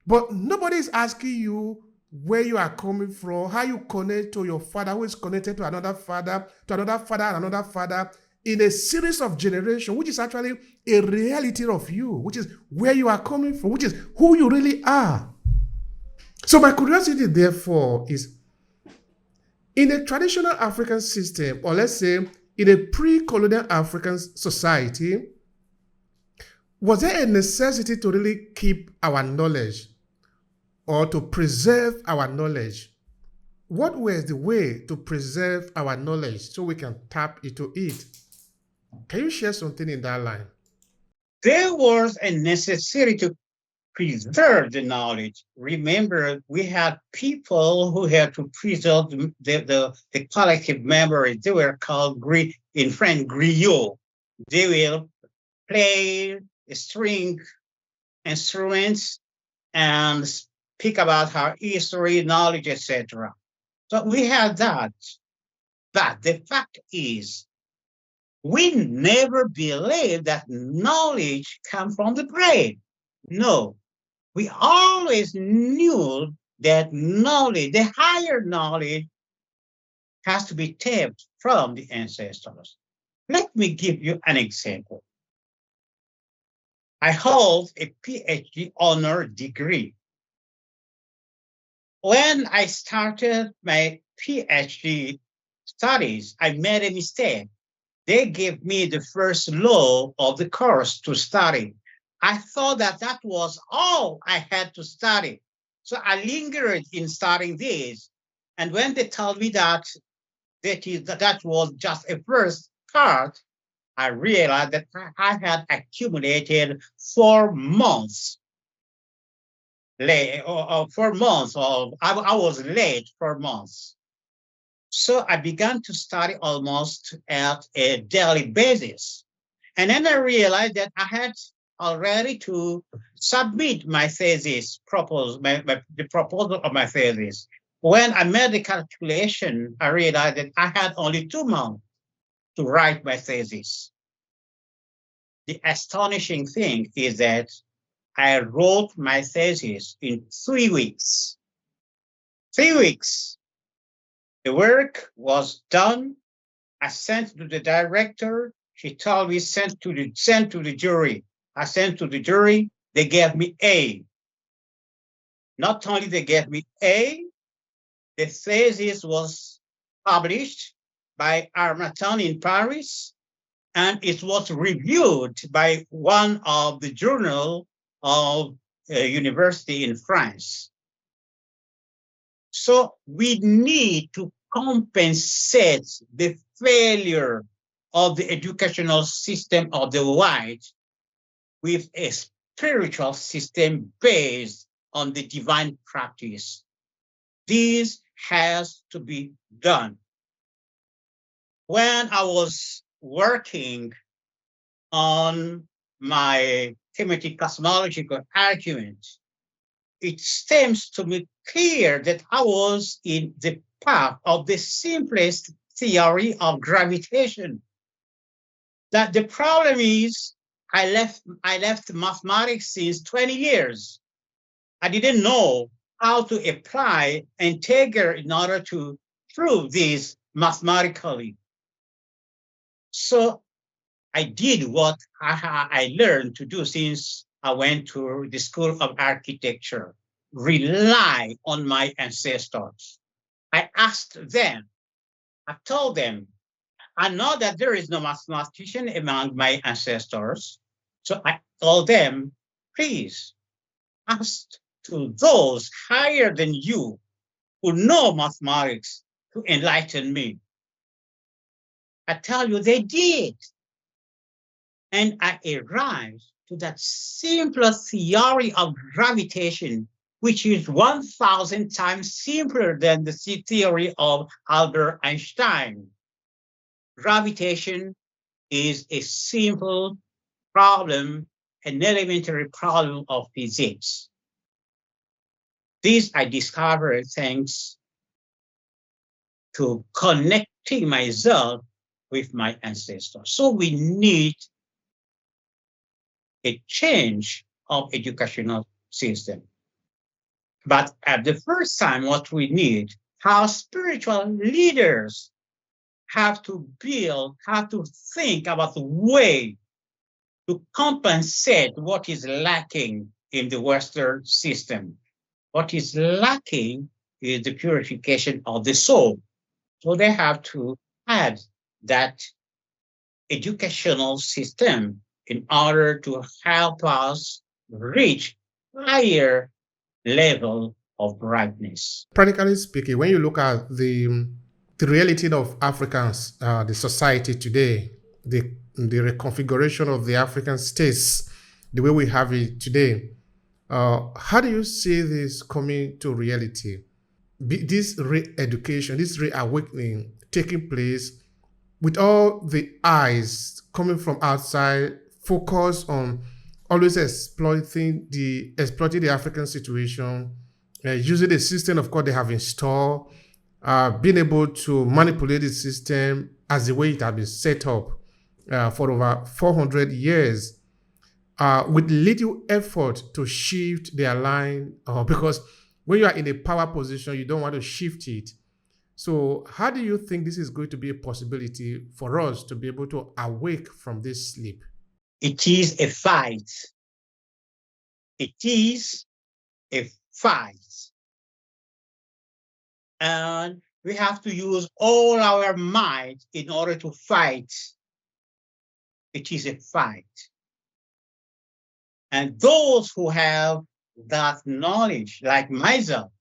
But nobody is asking you where you are coming from, how you connect to your father, who is connected to another father, and another father, in a series of generations, which is actually a reality of you, which is where you are coming from, which is who you really are. So my curiosity, therefore, is in a traditional African system, or let's say in a pre-colonial African society, was there a necessity to really keep our knowledge or to preserve our knowledge? What was the way to preserve our knowledge so we can tap into it? Can you share something in that line? There was a necessity to preserve the knowledge. Remember, we had people who had to preserve the collective memory. They were called, in French, griots. They will play string instruments and speak about our history, knowledge, etc. So we had that. But the fact is, we never believed that knowledge comes from the brain. No, we always knew that knowledge, the higher knowledge, has to be tapped from the ancestors. Let me give you an example. I hold a PhD honor degree. When I started my PhD studies, I made a mistake. They gave me the first law of the course to study. I thought that was all I had to study. So I lingered in studying this. And when they told me that was just a first part, I realized that I had accumulated 4 months late, or 4 months, or I was late 4 months. So I began to study almost at a daily basis. And then I realized that I had already to submit my thesis, the proposal of my thesis. When I made the calculation, I realized that I had only 2 months to write my thesis. The astonishing thing is that I wrote my thesis in 3 weeks. 3 weeks. The work was done. I sent to the director. She told me send to the jury. I sent to the jury. They gave me A. Not only they gave me A, the thesis was published by Armatan in Paris, and it was reviewed by one of the journal of a university in France. So we need to compensate the failure of the educational system of the white with a spiritual system based on the divine practice. This has to be done. When I was working on my thematic cosmological argument, it seems to me clear that I was in the path of the simplest theory of gravitation. That the problem is I left mathematics since 20 years. I didn't know how to apply integer in order to prove this mathematically. So I did what I learned to do since I went to the School of Architecture, rely on my ancestors. I asked them, I told them, I know that there is no mathematician among my ancestors. So I told them, please ask to those higher than you who know mathematics to enlighten me. I tell you, they did. And I arrived to that simpler theory of gravitation, which is 1,000 times simpler than the theory of Albert Einstein. Gravitation is a simple problem, an elementary problem of physics. This I discovered thanks to connecting myself with my ancestors. So we need a change of educational system. But at the first time, what we need, how spiritual leaders have to build, have to think about the way to compensate what is lacking in the Western system. What is lacking is the purification of the soul. So they have to add that educational system in order to help us reach higher level of brightness. Practically speaking, when you look at the reality of Africans, the society today, the reconfiguration of the African states, the way we have it today, how do you see this coming to reality? This re-education, this reawakening taking place with all the eyes coming from outside, focus on always exploiting the African situation, using the system, of course, they have installed, being able to manipulate the system as the way it has been set up for over 400 years, with little effort to shift their line, because when you are in a power position, you don't want to shift it. So how do you think this is going to be a possibility for us to be able to awake from this sleep? It is a fight. It is a fight. And we have to use all our might in order to fight. It is a fight. And those who have that knowledge, like myself,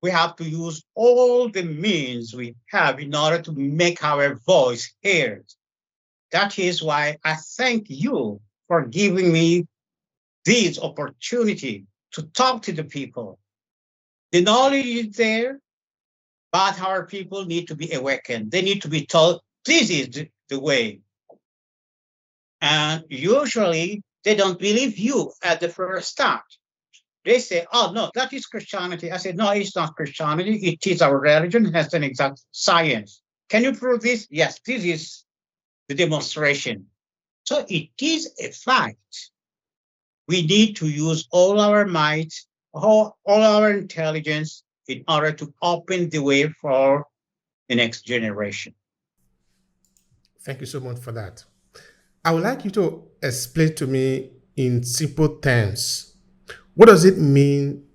we have to use all the means we have in order to make our voice heard. That is why I thank you for giving me this opportunity to talk to the people. The knowledge is there, but our people need to be awakened. They need to be told, this is the way. And usually they don't believe you at the first start. They say, oh, no, that is Christianity. I said, no, it's not Christianity. It is our religion. It has an exact science. Can you prove this? Yes, this is the demonstration. So it is a fight. We need to use all our might, all our intelligence in order to open the way for the next generation. Thank you so much for that. I would like you to explain to me in simple terms, what does it mean,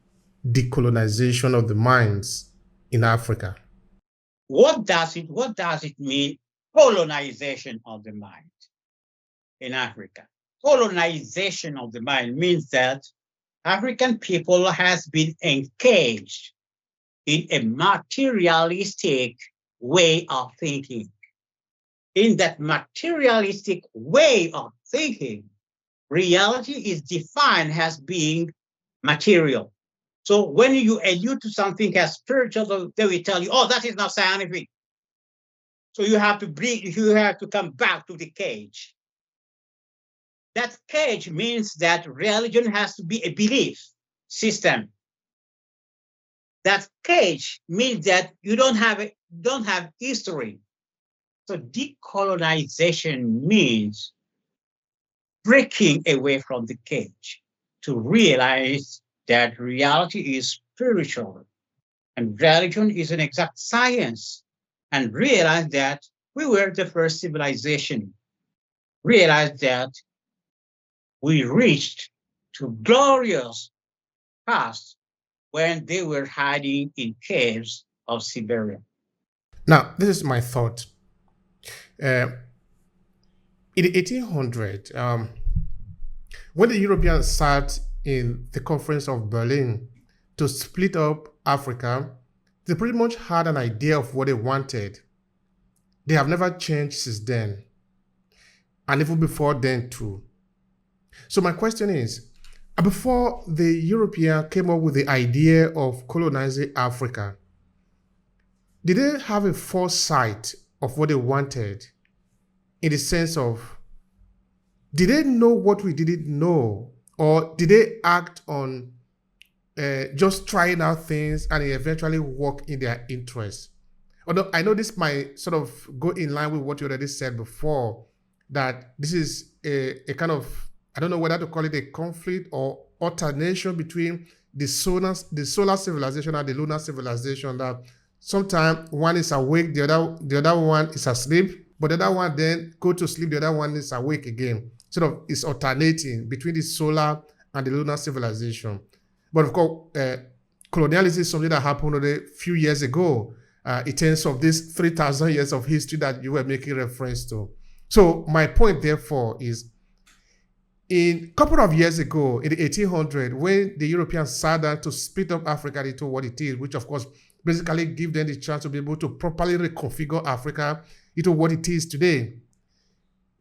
decolonization of the minds in Africa? What does it mean? Colonization of the mind in Africa. Colonization of the mind means that African people has been engaged in a materialistic way of thinking. In that materialistic way of thinking, reality is defined as being material. So when you allude to something as spiritual, they will tell you, oh, that is not scientific. So you have to come back to the cage. That cage means that religion has to be a belief system. That cage means that you don't have history. So decolonization means breaking away from the cage to realize that reality is spiritual and religion is an exact science, and realize that we were the first civilization. Realize that we reached to glorious past when they were hiding in caves of Siberia. Now, this is my thought. In the 1800s, when the Europeans sat in the Conference of Berlin to split up Africa, they pretty much had an idea of what they wanted. They have never changed since then, and even before then too. So my question is, before the European came up with the idea of colonizing Africa, did they have a foresight of what they wanted? In the sense of, did they know what we didn't know? Or did they act on just trying out things and it eventually work in their interest? Although I know this might sort of go in line with what you already said before, that this is a kind of, I don't know whether to call it a conflict or alternation between the solar civilization and the lunar civilization, that sometimes one is awake, the other one is asleep, but the other one then go to sleep, the other one is awake again. Sort of it's alternating between the solar and the lunar civilization. But of course, colonialism is something that happened only a few years ago in terms of this 3,000 years of history that you were making reference to. So my point, therefore, is in a couple of years ago, in the 1800s, when the Europeans sat down to split up Africa into what it is, which of course basically give them the chance to be able to properly reconfigure Africa into what it is today,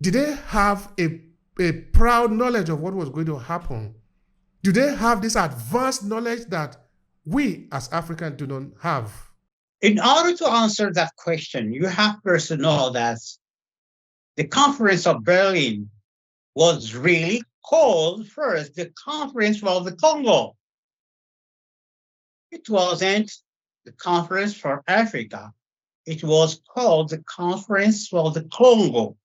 did they have a proud knowledge of what was going to happen? Do they have this advanced knowledge that we as Africans do not have? In order to answer that question, you have first to know that the Conference of Berlin was really called first the Conference for the Congo. It wasn't the Conference for Africa. It was called the Conference for the Congo.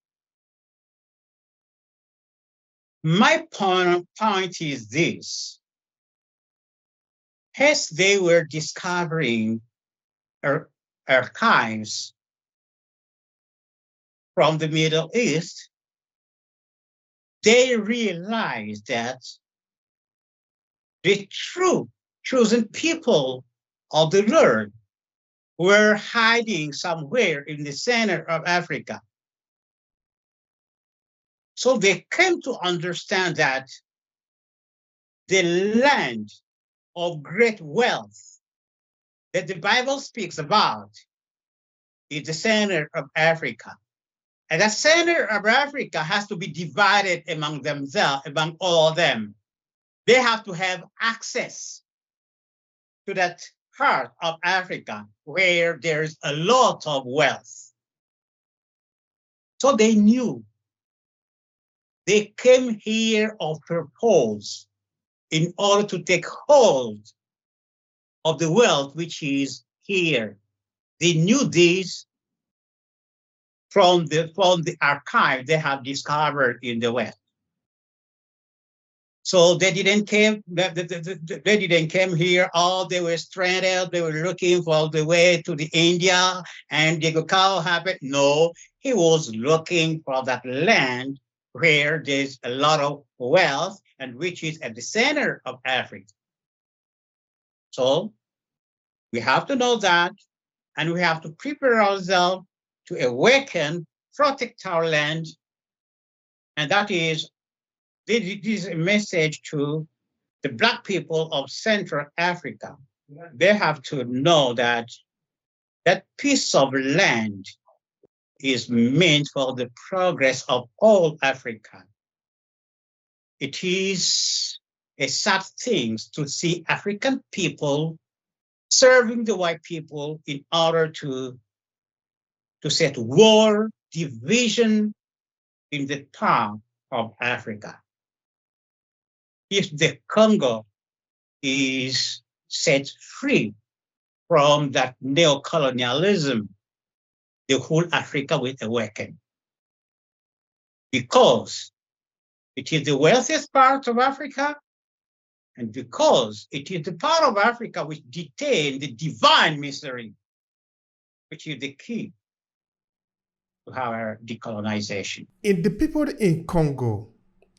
My point is this. As they were discovering archives from the Middle East, they realized that the true chosen people of the Lord were hiding somewhere in the center of Africa. So they came to understand that the land of great wealth that the Bible speaks about is the center of Africa. And that center of Africa has to be divided among themselves, among all of them. They have to have access to that part of Africa where there's a lot of wealth. So they knew. They came here of purpose in order to take hold of the wealth which is here. They knew this from the archive they have discovered in the West. So they didn't came here. Oh, they were stranded. They were looking for the way to the India, and Diego Cao happened. No, he was looking for that land where there's a lot of wealth and which is at the center of Africa. So we have to know that and we have to prepare ourselves to awaken, protect our land. And that is, this is a message to the Black people of Central Africa. They have to know that that piece of land is meant for the progress of all Africa. It is a sad thing to see African people serving the white people in order to set war, division in the path of Africa. If the Congo is set free from that neocolonialism, the whole Africa will awaken. Because it is the wealthiest part of Africa, and because it is the part of Africa which detains the divine mystery, which is the key to our decolonization. In the people in Congo,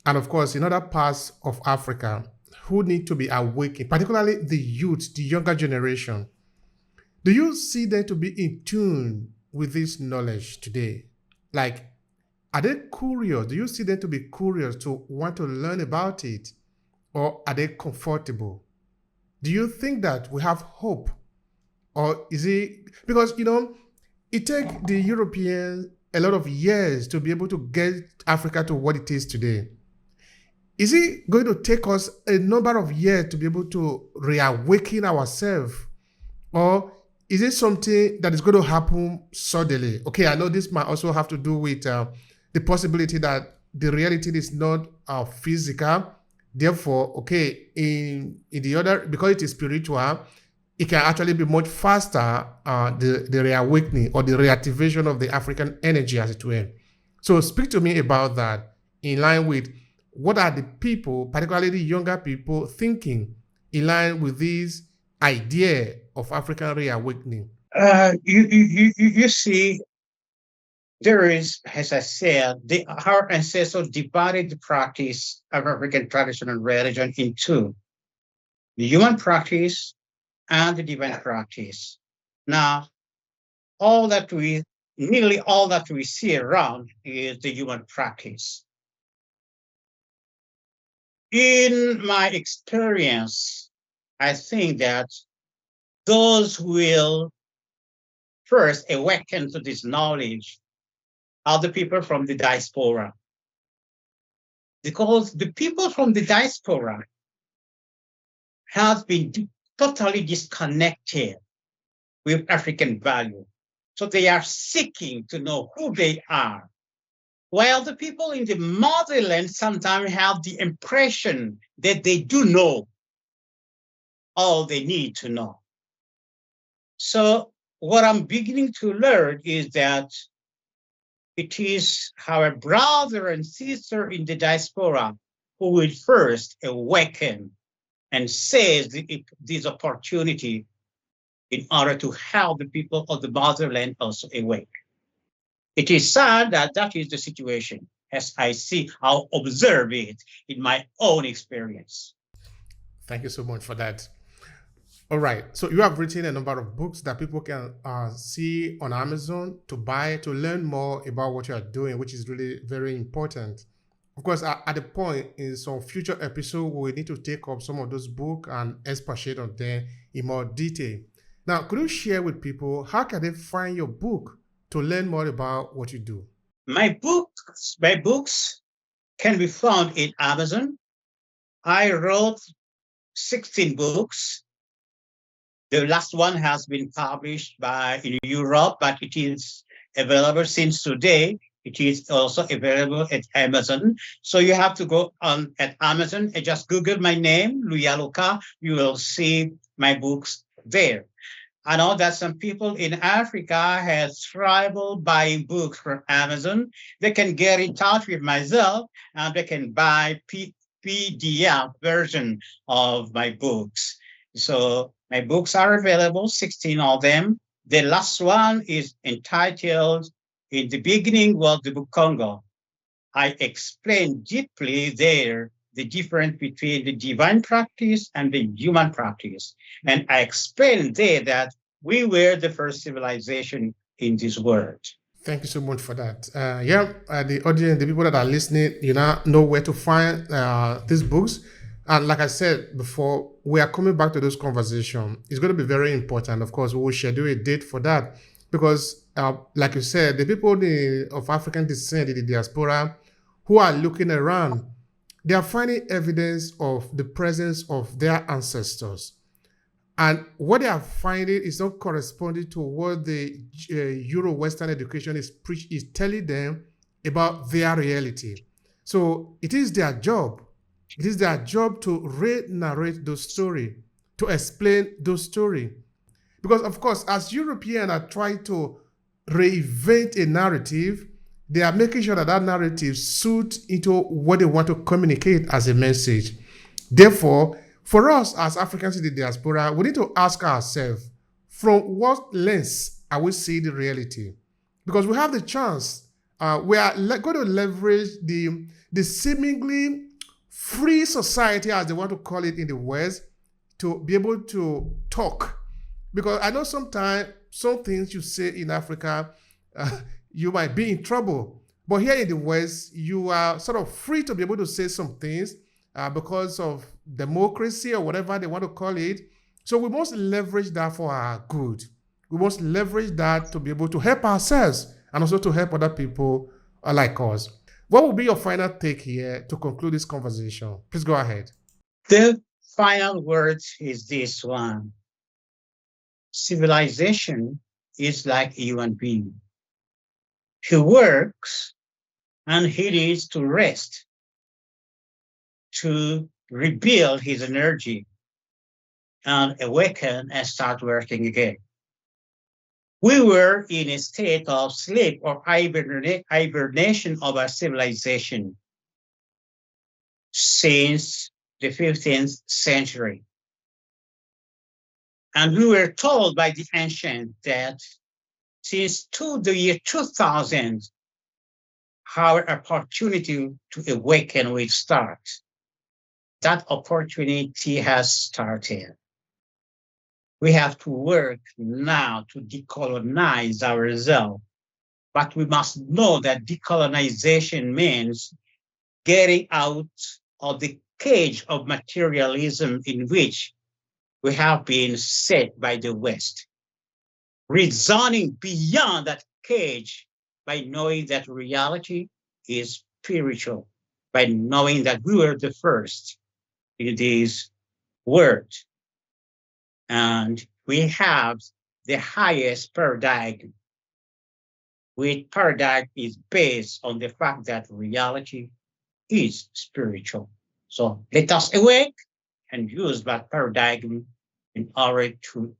and of course in other parts of Africa, who need to be awakened, particularly the youth, the younger generation, do you see them to be in tune with this knowledge today? Like, are they curious? Do you see them to be curious, to want to learn about it? Or are they comfortable? Do you think that we have hope? Or is it, because, it takes the Europeans a lot of years to be able to get Africa to what it is today. Is it going to take us a number of years to be able to reawaken ourselves? Or is it something that is going to happen suddenly? Okay, I know this might also have to do with the possibility that the reality is not physical. Therefore, okay, in the other, because it is spiritual, it can actually be much faster, the reawakening or the reactivation of the African energy, as it were. So speak to me about that in line with what are the people, particularly the younger people, thinking in line with this idea of African reawakening? You see, there is, as I said, our ancestors divided the practice of African traditional religion in two: the human practice and the divine practice. Now, nearly all that we see around is the human practice. In my experience, I think that those who will first awaken to this knowledge are the people from the diaspora. Because the people from the diaspora have been totally disconnected with African value. So they are seeking to know who they are. While the people in the motherland sometimes have the impression that they do know all they need to know. So what I'm beginning to learn is that it is our brother and sister in the diaspora who will first awaken and seize this opportunity in order to help the people of the motherland also awake. It is sad that that is the situation, as I see, I'll observe it in my own experience. Thank you so much for that. All right. So you have written a number of books that people can see on Amazon to buy, to learn more about what you are doing, which is really very important. Of course, at the point in some future episode, we need to take up some of those books and expatiate on them in more detail. Now, could you share with people how can they find your book to learn more about what you do? My books can be found in Amazon. I wrote 16 books. The last one has been published in Europe, but it is available since today. It is also available at Amazon. So you have to go on at Amazon and just Google my name, Luyaluka. You will see my books there. I know that some people in Africa have trouble buying books from Amazon. They can get in touch with myself and they can buy PDF version of my books. So my books are available, 16 of them. The last one is entitled In the Beginning Was the Book Congo. I explain deeply there the difference between the divine practice and the human practice. And I explain there that we were the first civilization in this world. Thank you so much for that. The audience, the people that are listening, you now know where to find these books. And like I said before, we are coming back to this conversation. It's going to be very important. Of course, we will schedule a date for that because, like you said, the people of African descent in the diaspora who are looking around, they are finding evidence of the presence of their ancestors. And what they are finding is not corresponding to what the Euro-Western education is telling them about their reality. So it is their job. It is their job to re-narrate those stories, to explain those stories. Because, of course, as Europeans are trying to reinvent a narrative, they are making sure that narrative suits into what they want to communicate as a message. Therefore, for us as Africans in the diaspora, we need to ask ourselves, from what lens are we seeing the reality? Because we have the chance, we are going to leverage the seemingly free society, as they want to call it in the West, to be able to talk. Because I know sometimes some things you say in Africa, you might be in trouble. But here in the West, you are sort of free to be able to say some things because of democracy or whatever they want to call it. So we must leverage that for our good. We must leverage that to be able to help ourselves and also to help other people like us. What will be your final take here to conclude this conversation? Please go ahead. The final word is this one. Civilization is like a human being. He works and he needs to rest, to rebuild his energy and awaken and start working again. We were in a state of sleep or hibernation of our civilization since the 15th century. And we were told by the ancient that since the year 2000, our opportunity to awaken will start. That opportunity has started. We have to work now to decolonize ourselves. But we must know that decolonization means getting out of the cage of materialism in which we have been set by the West. Resounding beyond that cage by knowing that reality is spiritual, by knowing that we were the first in this world. And we have the highest paradigm, which paradigm is based on the fact that reality is spiritual. So let us awake and use that paradigm in order to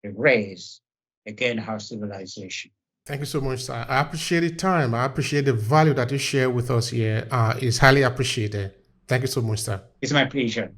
erase again our civilization. Thank you so much, sir. I appreciate the time. I appreciate the value that you share with us here. It's highly appreciated. Thank you so much, sir. It's my pleasure.